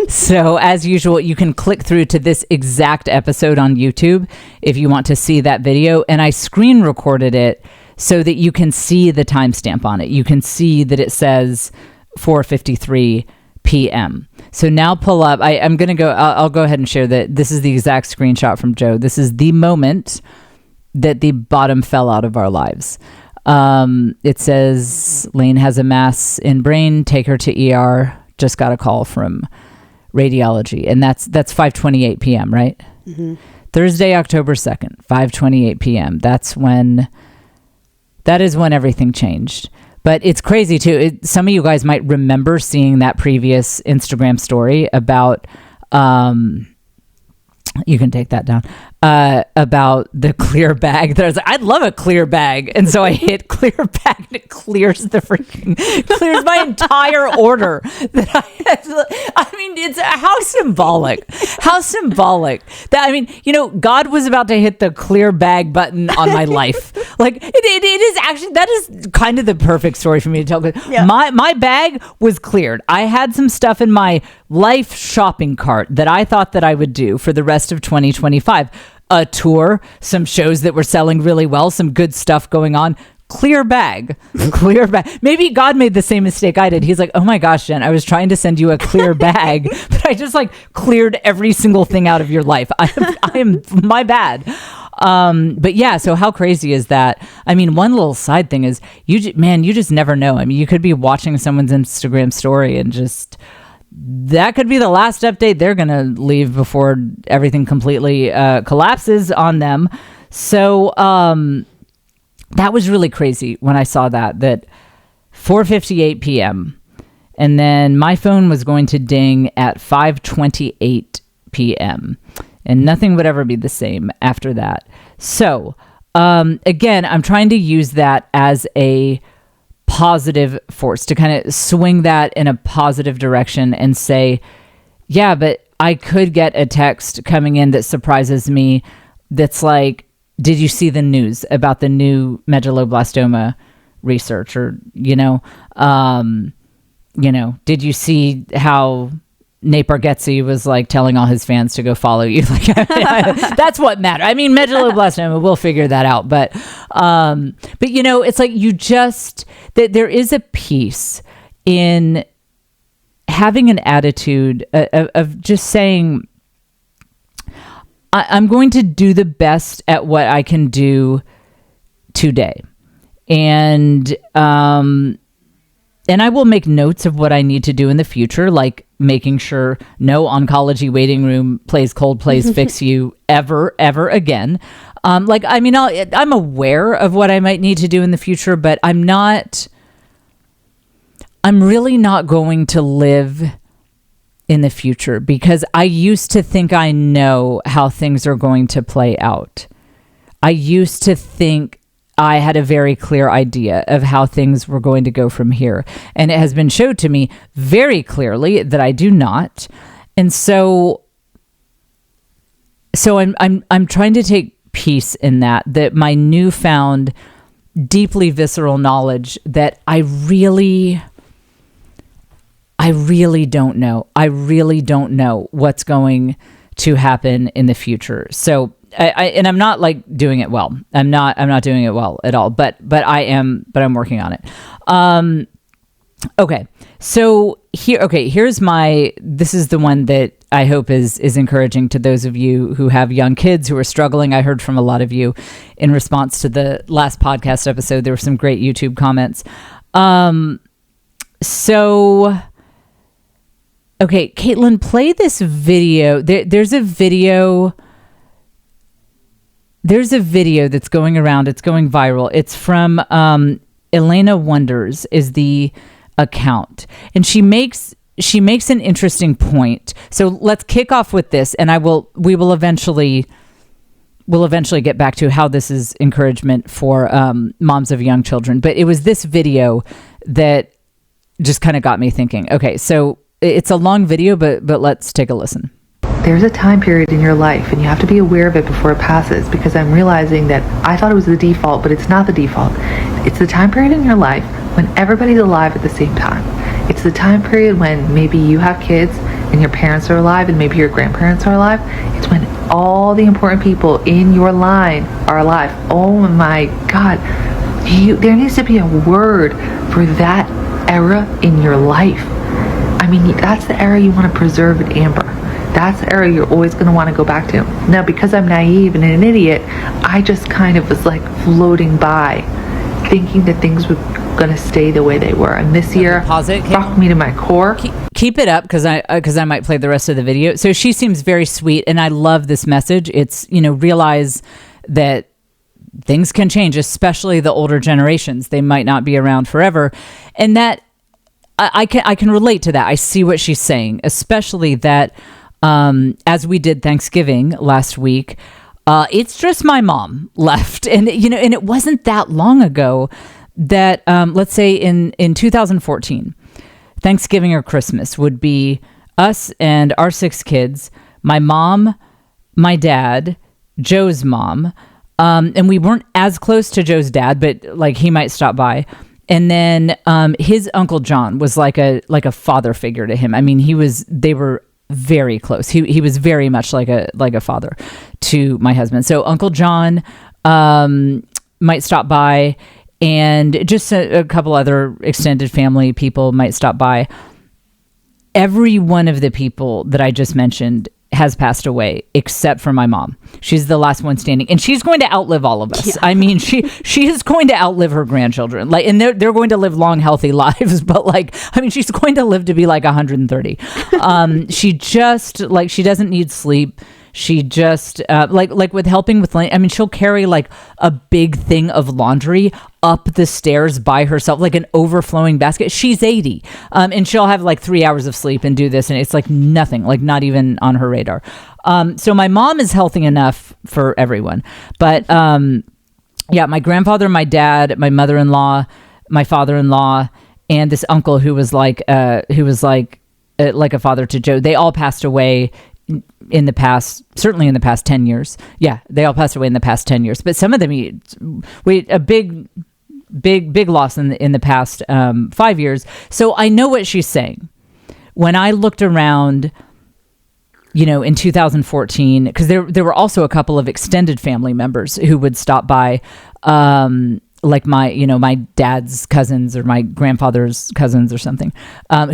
So as usual, you can click through to this exact episode on YouTube if you want to see that video. And I screen recorded it so that you can see the timestamp on it. You can see that it says 4:53 p.m. So now pull up. I'm going to go, I'll go ahead and share that. This is the exact screenshot from Joe. This is the moment that the bottom fell out of our lives. It says, Leanne has a mass in brain. Take her to ER. Just got a call from radiology. And that's 5:28 p.m., right? Mm-hmm. Thursday, October 2nd, 5:28 p.m. That is when everything changed. But it's crazy too. Some of you guys might remember seeing that previous Instagram story about, you can take that down, about the clear bag. That I was like, I'd love a clear bag. And so I hit clear bag and it clears my entire order that I had. I mean, it's how symbolic that, I mean, God was about to hit the clear bag button on my life. Like it is actually, that is kind of the perfect story for me to tell. Yeah. My bag was cleared. I had some stuff in my life shopping cart that I thought that I would do for the rest of 2025. A tour, some shows that were selling really well, some good stuff going on. clear bag. Maybe God made the same mistake I did. He's like, oh my gosh, Jen, I was trying to send you a clear bag, but I just like cleared every single thing out of your life. I am my bad. But yeah, so how crazy is that? I mean, one little side thing is you just never know. I mean, you could be watching someone's Instagram story and just, that could be the last update they're going to leave before everything completely collapses on them. So that was really crazy when I saw that 4:58 p.m. And then my phone was going to ding at 5:28 p.m. And nothing would ever be the same after that. So again, I'm trying to use that as a positive force to kind of swing that in a positive direction and say, yeah, but I could get a text coming in that surprises me that's like, did you see the news about the new medulloblastoma research? Or, did you see how Nate Bargatze was like telling all his fans to go follow you? Like, that's what matters. I mean, medulloblastoma, we'll figure that out. But it's like that there is a piece in having an attitude of just saying, I'm going to do the best at what I can do today. And I will make notes of what I need to do in the future, like making sure no oncology waiting room plays Coldplay's Fix You ever again. I'm aware of what I might need to do in the future, but I'm really not going to live in the future because I used to think I know how things are going to play out. I used to think I had a very clear idea of how things were going to go from here. And it has been showed to me very clearly that I do not. And so I'm trying to take peace in that my newfound deeply visceral knowledge that I really don't know. I really don't know what's going to happen in the future. So I'm not like doing it well. I'm not doing it well at all, but I'm working on it. Okay. So this is the one that I hope is encouraging to those of you who have young kids who are struggling. I heard from a lot of you in response to the last podcast episode. There were some great YouTube comments. Okay, Caitlin, play this video. There's a video that's going around. It's going viral. It's from Elena Wonders is the account. And she makes an interesting point. So let's kick off with this, and we will eventually get back to how this is encouragement for moms of young children. But it was this video that just kind of got me thinking. Okay, so it's a long video, but let's take a listen. There's a time period in your life, and you have to be aware of it before it passes, because I'm realizing that I thought it was the default, but it's not the default. It's the time period in your life when everybody's alive at the same time. It's the time period when maybe you have kids and your parents are alive and maybe your grandparents are alive. It's when all the important people in your line are alive. Oh my God. There needs to be a word for that era in your life. I mean, that's the era you want to preserve in amber. That's the era you're always going to want to go back to. Now, because I'm naive and an idiot, I just kind of was like floating by, thinking that things were going to stay the way they were. And this year rocked me to my core. Keep it up, because I might play the rest of the video. So she seems very sweet, and I love this message. It's, realize that things can change, especially the older generations. They might not be around forever. And that I can relate to that. I see what she's saying, especially that as we did Thanksgiving last week, it's just my mom left. And, and it wasn't that long ago that, let's say in 2014, Thanksgiving or Christmas would be us and our 6 kids, my mom, my dad, Joe's mom, and we weren't as close to Joe's dad, but like he might stop by. And then his Uncle John was like a father figure to him. I mean, they were very close. He was very much like a father to my husband. So Uncle John might stop by, and just a couple other extended family people might stop by. Every one of the people that I just mentioned has passed away, except for my mom. She's the last one standing, and she's going to outlive all of us. Yeah. I mean, she is going to outlive her grandchildren. Like, and they're going to live long, healthy lives. But like, I mean, she's going to live to be like 130. She just she doesn't need sleep. She just like with helping with, I mean, she'll carry like a big thing of laundry up the stairs by herself, like an overflowing basket. She's 80, and she'll have like 3 hours of sleep and do this, and it's like nothing, like not even on her radar. So my mom is healthy enough for everyone, but yeah, my grandfather, my dad, my mother-in-law, my father-in-law, and this uncle who was like a father to Joe. They all passed away in the past, certainly in the past 10 years. Yeah, they all passed away in the past 10 years. But some of them, a big loss in the past 5 years. So I know what she's saying. When I looked around, in 2014, because there were also a couple of extended family members who would stop by, like my dad's cousins or my grandfather's cousins or something,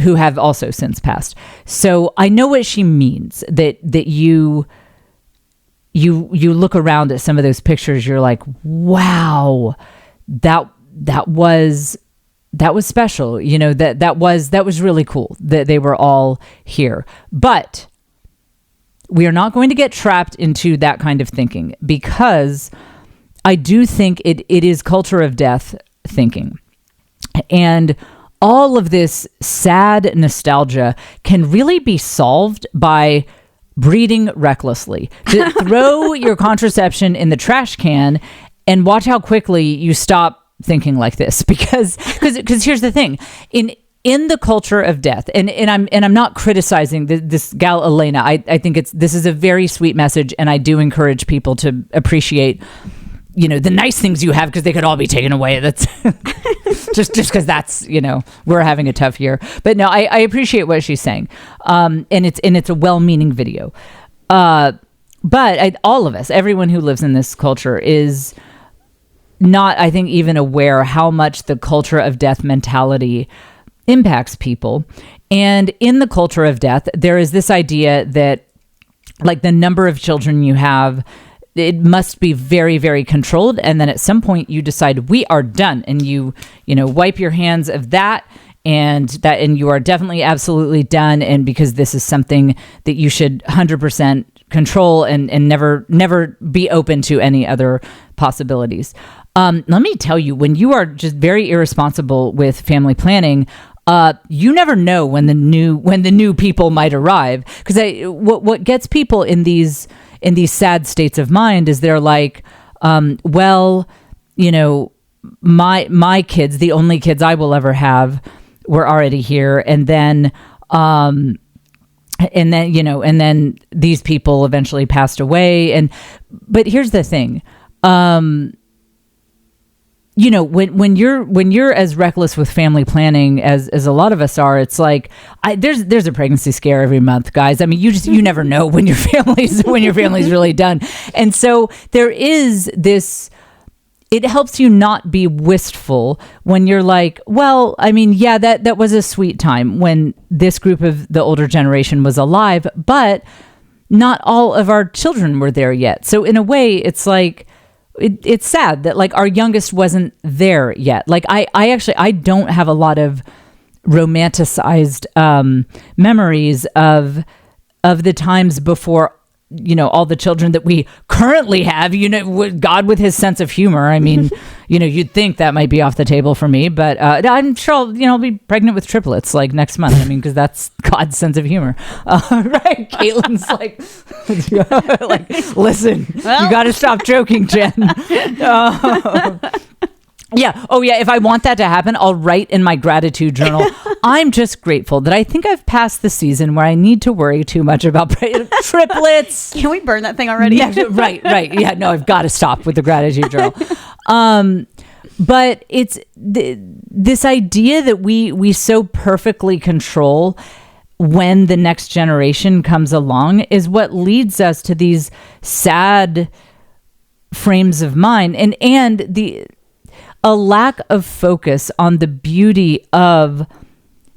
who have also since passed. So I know what she means, that you look around at some of those pictures, you're like, wow, that was special. That was really cool that they were all here. But we are not going to get trapped into that kind of thinking, because I do think it is culture of death thinking. And all of this sad nostalgia can really be solved by breeding recklessly. To throw your contraception in the trash can and watch how quickly you stop thinking like this. Because here's the thing. In the culture of death, and I'm not criticizing this gal Elena. I think this is a very sweet message, and I do encourage people to appreciate the nice things you have, because they could all be taken away. That's just because that's, we're having a tough year. But no, I appreciate what she's saying. And it's a well-meaning video. But all of us, everyone who lives in this culture is not, I think, even aware how much the culture of death mentality impacts people. And in the culture of death, there is this idea that like the number of children you have, it must be very, very controlled. And then at some point you decide we are done, and you wipe your hands of that, and you are definitely absolutely done. And because this is something that you should 100% control and never be open to any other possibilities. Let me tell you, when you are just very irresponsible with family planning, you never know when the new people might arrive. Because what gets people in these sad states of mind is they're like, my kids, the only kids I will ever have, were already here, and then these people eventually passed away. But here's the thing. When you're as reckless with family planning as a lot of us are, it's like there's a pregnancy scare every month, guys. I mean, you never know when your family's really done. And so there is this, it helps you not be wistful when you're like, well, I mean, yeah, that was a sweet time when this group of the older generation was alive, but not all of our children were there yet. So in a way, it's like, it's sad that like our youngest wasn't there yet. Like I don't have a lot of romanticized memories of the times before, all the children that we currently have, God with his sense of humor. I mean, you'd think that might be off the table for me, but I'm sure I'll be pregnant with triplets like next month. I mean, because that's God's sense of humor. Right. Caitlin's like, listen, well, you got to stop joking, Jen. Yeah. Oh, yeah. If I want that to happen, I'll write in my gratitude journal, I'm just grateful that I think I've passed the season where I need to worry too much about triplets. Can we burn that thing already? Yeah, right. Yeah, no, I've got to stop with the gratitude journal. But it's this idea that we so perfectly control when the next generation comes along is what leads us to these sad frames of mind. And a lack of focus on the beauty of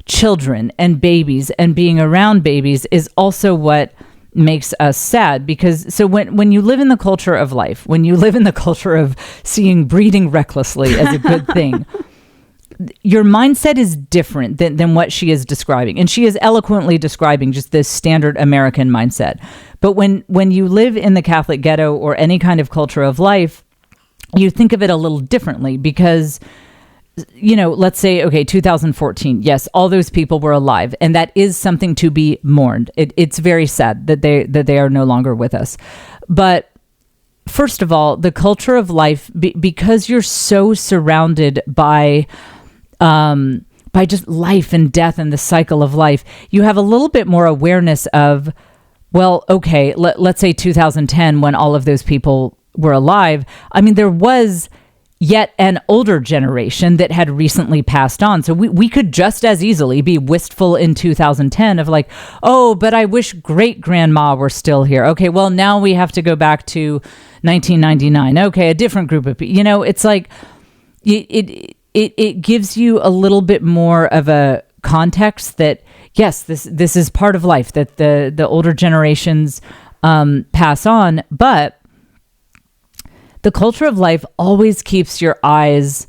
children and babies and being around babies is also what makes us sad. Because so when you live in the culture of life, when you live in the culture of seeing breeding recklessly as a good thing, your mindset is different than what she is describing. And she is eloquently describing just this standard American mindset. But when you live in the Catholic ghetto or any kind of culture of life, you think of it a little differently because, you know, let's say, okay, 2014, yes, all those people were alive, and that is something to be mourned. It's very sad that they are no longer with us. But first of all, the culture of life, because you're so surrounded by just life and death and the cycle of life, you have a little bit more awareness of, well, okay, let's say 2010, when all of those people were alive. I mean, there was yet an older generation that had recently passed on. So we could just as easily be wistful in 2010 of like, oh, but I wish great grandma were still here. Okay, well, now we have to go back to 1999. Okay, a different group of people. You know, it's like it gives you a little bit more of a context that, yes, this is part of life, that the older generations pass on, but the culture of life always keeps your eyes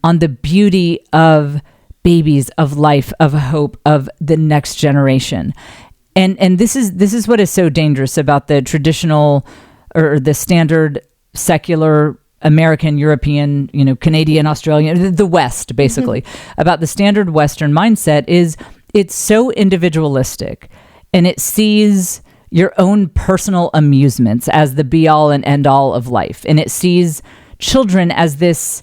on the beauty of babies, of life, of hope, of the next generation. And this is what is so dangerous about the traditional or the standard secular American, European, you know, Canadian, Australian, the West, basically, about the standard Western mindset is it's so individualistic, and it sees your own personal amusements as the be all and end all of life. And it sees children as this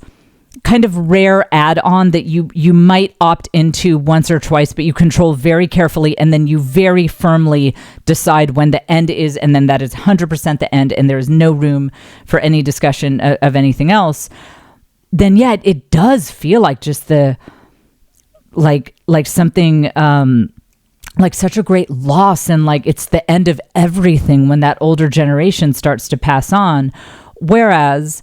kind of rare add-on that you might opt into once or twice, but you control very carefully, and then you very firmly decide when the end is, and then that is 100% the end, and there is no room for any discussion of anything else. Then yeah, it does feel like just the like something like such a great loss, and like it's the end of everything when that older generation starts to pass on. Whereas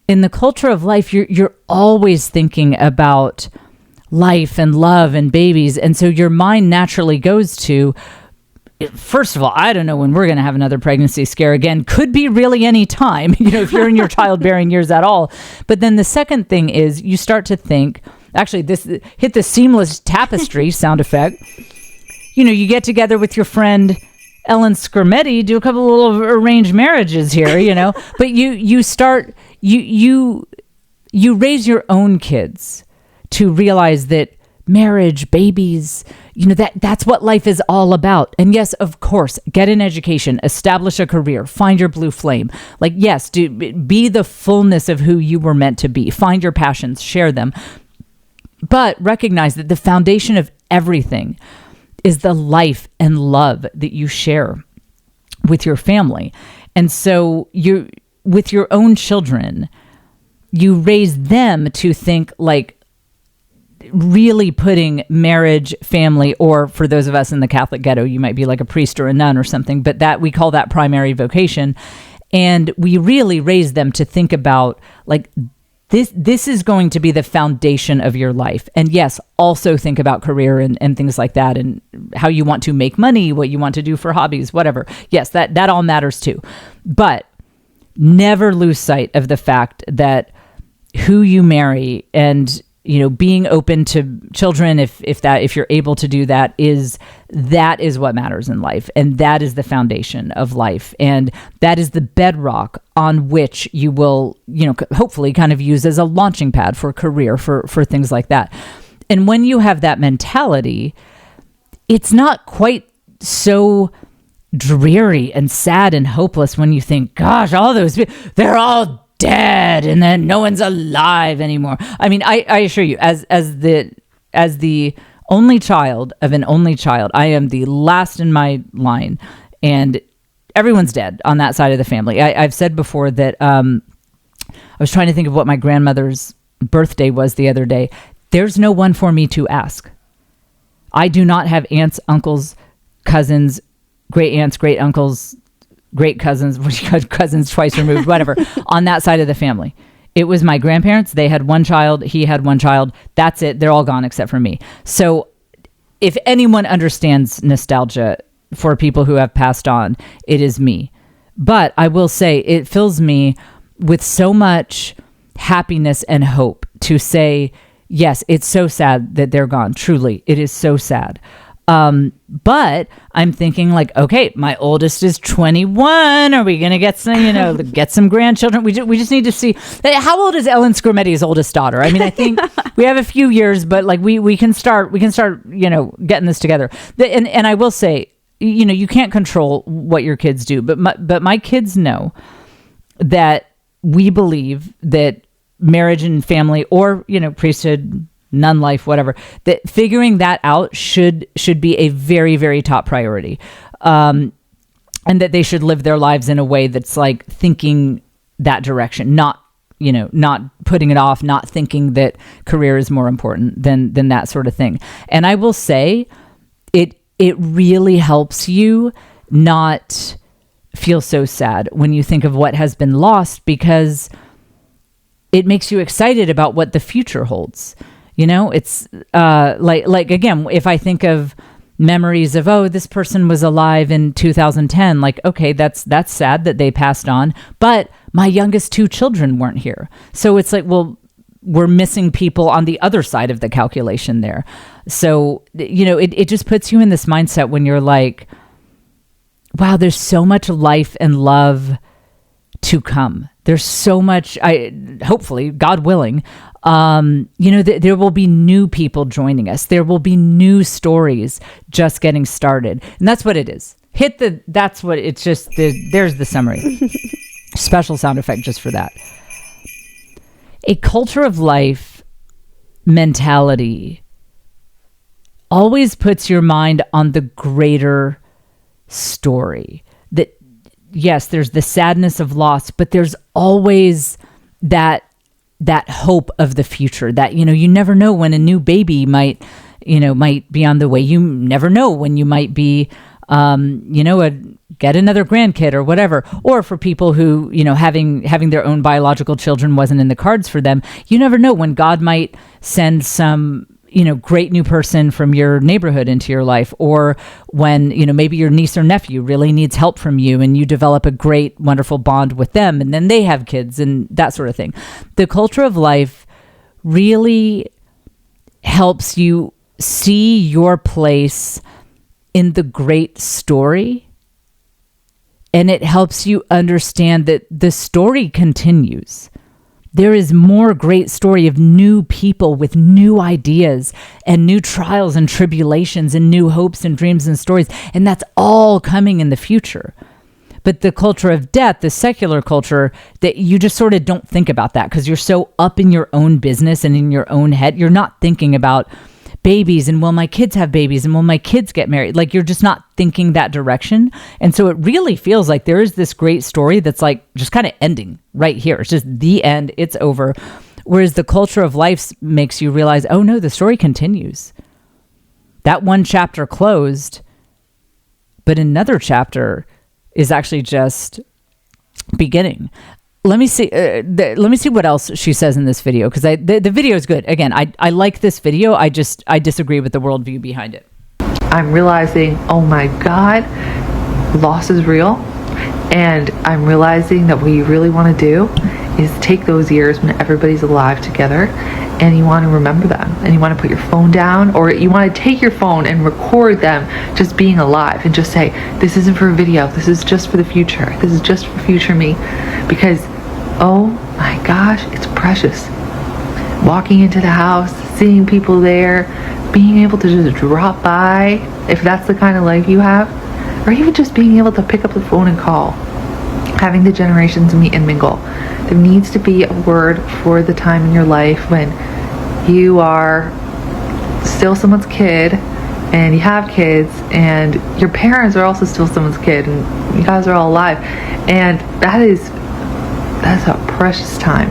in the culture of life, you're always thinking about life and love and babies. And so your mind naturally goes to, first of all, I don't know when we're going to have another pregnancy scare again. Could be really any time, you know, if you're in your childbearing years at all. But then the second thing is you start to think, actually, this hit the seamless tapestry sound effect. You know, you get together with your friend Ellen Skermetti, do a couple of little arranged marriages here, you know, but you start, you raise your own kids to realize that marriage, babies, you know, that's what life is all about. And yes, of course, get an education, establish a career, find your blue flame. Like, yes, be the fullness of who you were meant to be. Find your passions, share them. But recognize that the foundation of everything is the life and love that you share with your family. And so with your own children, you raise them to think like really putting marriage, family, or for those of us in the Catholic ghetto, you might be like a priest or a nun or something, but that we call that primary vocation. And we really raise them to think about like, this is going to be the foundation of your life. And yes, also think about career and things like that, and how you want to make money, what you want to do for hobbies, whatever. Yes, that all matters too. But never lose sight of the fact that who you marry and, you know, being open to children, if you're able to do that is what matters in life. And that is the foundation of life. And that is the bedrock on which you will, you know, hopefully kind of use as a launching pad for career, for things like that. And when you have that mentality, it's not quite so dreary and sad and hopeless when you think, gosh, all those people, they're all dead and then no one's alive anymore. I mean, I assure you, as the only child of an only child, I am the last in my line, and everyone's dead on that side of the family. I've said before that I was trying to think of what my grandmother's birthday was the other day. There's no one for me to ask. I do not have aunts, uncles, cousins, great aunts, great uncles, great cousins, cousins twice removed, whatever, on that side of the family. It was my grandparents. They had one child. He had one child. That's it. They're all gone except for me. So if anyone understands nostalgia for people who have passed on, it is me. But I will say it fills me with so much happiness and hope to say, yes, it's so sad that they're gone. Truly, it is so sad. But I'm thinking like, okay, my oldest is 21. Are we going to get some, get some grandchildren? We just need to see. How old is Ellen Scrimetti's oldest daughter? I mean, I think we have a few years, but like we can start, getting this together. And I will say, you can't control what your kids do, but my kids know that we believe that marriage and family, or, priesthood, nun life, whatever, that figuring that out should be a very, very top priority. And that they should live their lives in a way that's like thinking that direction, not putting it off, not thinking that career is more important than that sort of thing. And I will say it really helps you not feel so sad when you think of what has been lost, because it makes you excited about what the future holds. It's like again, if I think of memories of, oh, this person was alive in 2010, like, okay, that's sad that they passed on, but my youngest 2 children weren't here. So it's like, well, we're missing people on the other side of the calculation there. So, it just puts you in this mindset when you're like, wow, there's so much life and love to come. There's so much, hopefully, God willing, there will be new people joining us. There will be new stories just getting started. And that's what it is. There's the summary. Special sound effect just for that. A culture of life mentality always puts your mind on the greater story. That, yes, there's the sadness of loss, but there's always that hope of the future, that, you never know when a new baby might be on the way. You never know when you might be, get another grandkid or whatever. Or for people who, having their own biological children wasn't in the cards for them, you never know when God might send some, great new person from your neighborhood into your life, or when, maybe your niece or nephew really needs help from you and you develop a great, wonderful bond with them, and then they have kids and that sort of thing. The culture of life really helps you see your place in the great story, and it helps you understand that the story continues. There is more great story of new people with new ideas and new trials and tribulations and new hopes and dreams and stories. And that's all coming in the future. But the culture of death, the secular culture, that you just sort of don't think about that because you're so up in your own business and in your own head. You're not thinking about babies and will my kids have babies and will my kids get married? Like, you're just not thinking that direction. And so it really feels like there is this great story that's like just kind of ending right here. It's just the end. It's over. Whereas the culture of life makes you realize, oh no, the story continues. That one chapter closed, but another chapter is actually just beginning. Let me see. Let me see what else she says in this video, because the video is good. Again, I like this video. I disagree with the worldview behind it. I'm realizing, oh my God, loss is real, and I'm realizing that what you really want to do is take those years when everybody's alive together, and you want to remember them, and you want to put your phone down, or you want to take your phone and record them just being alive, and just say, this isn't for a video, this is just for the future, this is just for future me, because oh my gosh, it's precious. Walking into the house, seeing people there, being able to just drop by, if that's the kind of life you have, or even just being able to pick up the phone and call, having the generations meet and mingle. There needs to be a word for the time in your life when you are still someone's kid and you have kids and your parents are also still someone's kid and you guys are all alive, and that's a precious time.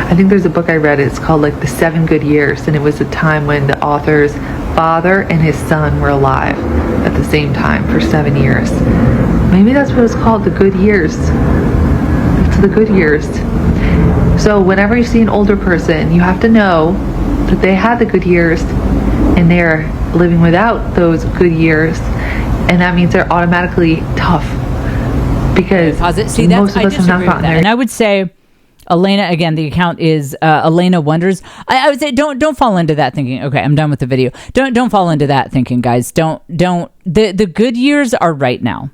I think there's a book I read, it's called like The 7 Good Years, and it was a time when the author's father and his son were alive at the same time for 7 years. Maybe that's what it's called, the good years. It's the good years. So whenever you see an older person, you have to know that they had the good years and they're living without those good years, and that means they're automatically tough because See, most of us have not gotten there. And I would say, Elena, again, the account is Elena Wonders. I would say don't fall into that thinking, okay, I'm done with the video. Don't fall into that thinking, guys. The good years are right now.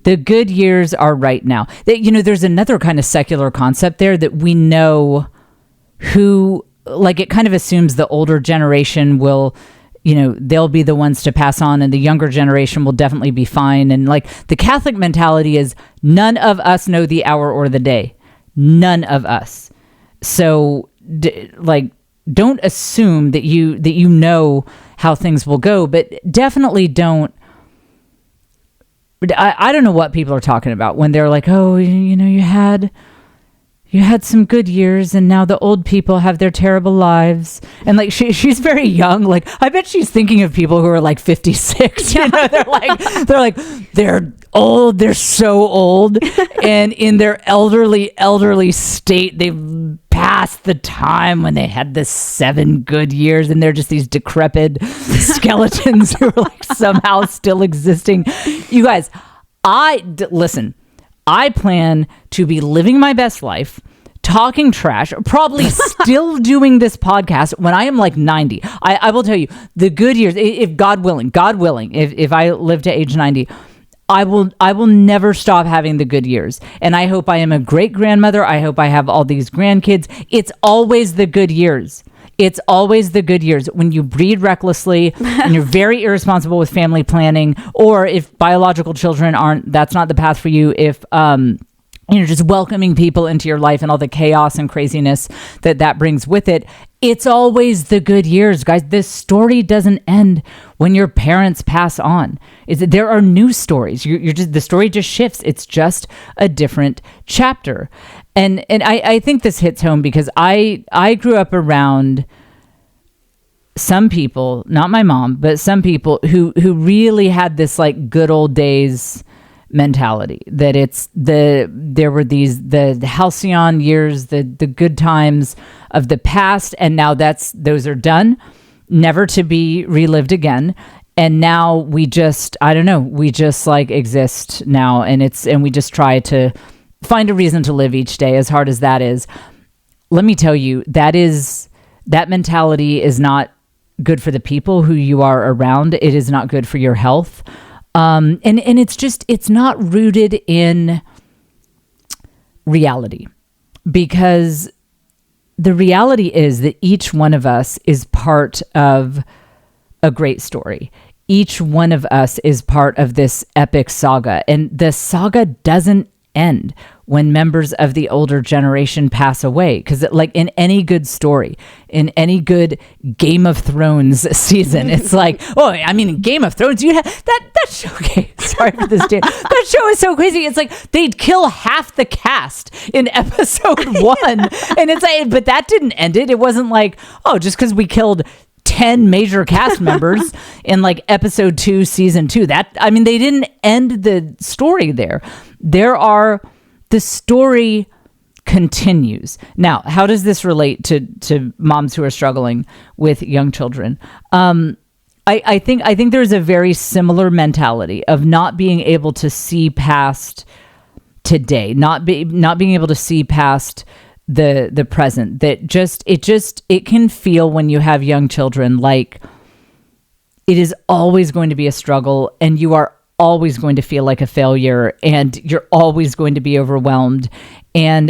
The good years are right now. There's another kind of secular concept there that we know who, like, it kind of assumes the older generation will, they'll be the ones to pass on and the younger generation will definitely be fine. And like the Catholic mentality is none of us know the hour or the day. None of us. So don't assume that you know how things will go, but definitely don't. I don't know what people are talking about when they're like, oh, you had some good years and now the old people have their terrible lives. And like she's very young. Like I bet she's thinking of people who are like 56. Yeah. They're old. They're so old. And in their elderly state, they've passed the time when they had the 7 good years and they're just these decrepit skeletons who are like somehow still existing. You guys, listen, I plan to be living my best life, talking trash, probably still doing this podcast when I am like 90. I will tell you, the good years, if God willing, if I live to age 90, I will never stop having the good years. And I hope I am a great grandmother. I hope I have all these grandkids. It's always the good years. It's always the good years when you breed recklessly and you're very irresponsible with family planning, or if biological children that's not the path for you. If, just welcoming people into your life and all the chaos and craziness that brings with it. It's always the good years, guys. This story doesn't end when your parents pass on. There are new stories. The story just shifts. It's just a different chapter. And I think this hits home because I grew up around some people, not my mom, but some people who really had this like good old days mentality, that there were the halcyon years, the good times of the past, and now those are done, never to be relived again. And now we just like exist now, and we just try to find a reason to live each day, as hard as that is. Let me tell you, that mentality is not good for the people who you are around. It is not good for your health. And it's not rooted in reality, because the reality is that each one of us is part of a great story. Each one of us is part of this epic saga, and the saga doesn't end when members of the older generation pass away. Because like in any good story, in any good Game of Thrones season, it's like, in Game of Thrones, you have that show. Okay, sorry for this, Dan. That show is so crazy. It's like they'd kill half the cast in episode 1, and it's like, but that didn't end it. It wasn't like, just because we killed 10 major cast members in like episode 2, season 2. They didn't end the story there. The story continues. Now, how does this relate to moms who are struggling with young children? I think there's a very similar mentality of not being able to see past today, not being able to see past the present. That it can feel, when you have young children, like it is always going to be a struggle, and you are always going to feel like a failure, and you're always going to be overwhelmed. And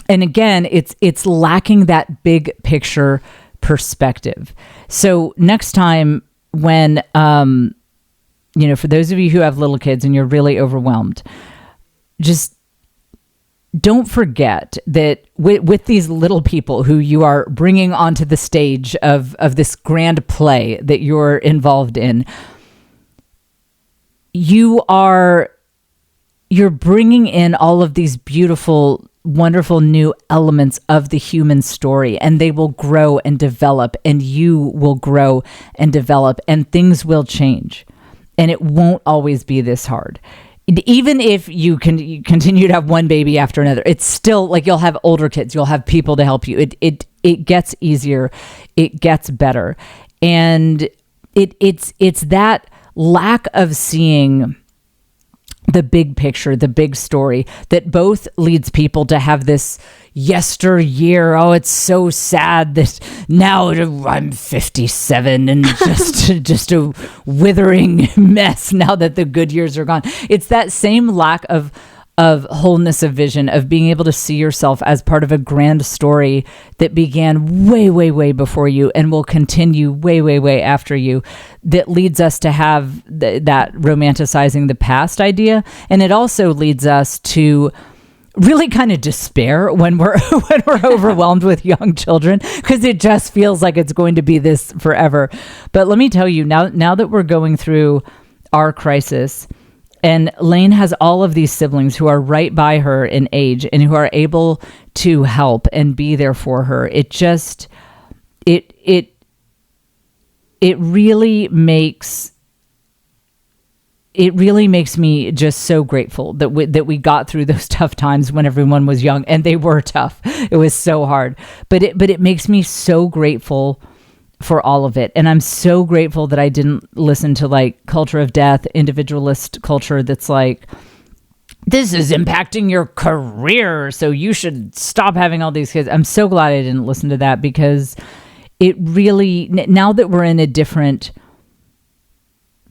again, it's lacking that big picture perspective. So next time when, for those of you who have little kids and you're really overwhelmed, just don't forget that with these little people who you are bringing onto the stage of this grand play that you're involved in, you're bringing in all of these beautiful, wonderful new elements of the human story, and they will grow and develop, and you will grow and develop, and things will change, and it won't always be this hard. even if you continue to have one baby after another, it's still like you'll have older kids, you'll have people to help you. It gets easier, it gets better, and it's that lack of seeing the big picture, the big story, that both leads people to have this yesteryear, oh, it's so sad that now I'm 57 and just a withering mess now that the good years are gone. It's that same lack of wholeness of vision, of being able to see yourself as part of a grand story that began way, way, way before you and will continue way, way, way after you, that leads us to have that romanticizing the past idea. And it also leads us to really kind of despair when we're overwhelmed with young children, because it just feels like it's going to be this forever. But let me tell you, now that we're going through our crisis, and Leanne has all of these siblings who are right by her in age and who are able to help and be there for her. It really makes me just so grateful that we got through those tough times when everyone was young, and they were tough. It was so hard, but it makes me so grateful for all of it. And I'm so grateful that I didn't listen to like culture of death, individualist culture that's like, this is impacting your career, so you should stop having all these kids. I'm so glad I didn't listen to that, because it really, now that we're in a different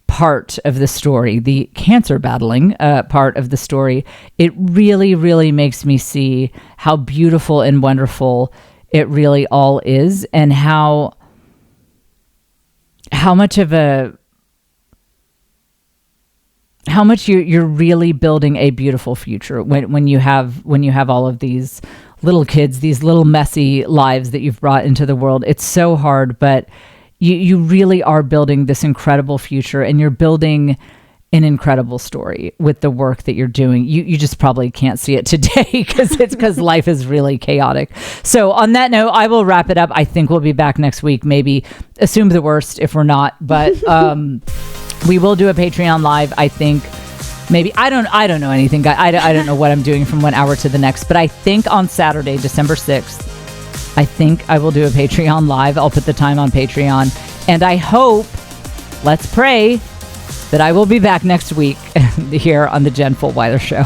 part of the story, the cancer battling part of the story, it really, really makes me see how beautiful and wonderful it really all is, and how much you're really building a beautiful future when you have all of these little kids, these little messy lives that you've brought into the world. It's so hard, but you really are building this incredible future, and you're building an incredible story with the work that you're doing. You just probably can't see it today because life is really chaotic. So on that note, I will wrap it up. I think we'll be back next week. Maybe assume the worst if we're not, but we will do a Patreon live. I think maybe, I don't know anything. I don't know what I'm doing from 1 hour to the next, but I think on Saturday, December 6th, I think I will do a Patreon live. I'll put the time on Patreon, and I hope, let's pray, that I will be back next week here on the Jen Fulwiler Show.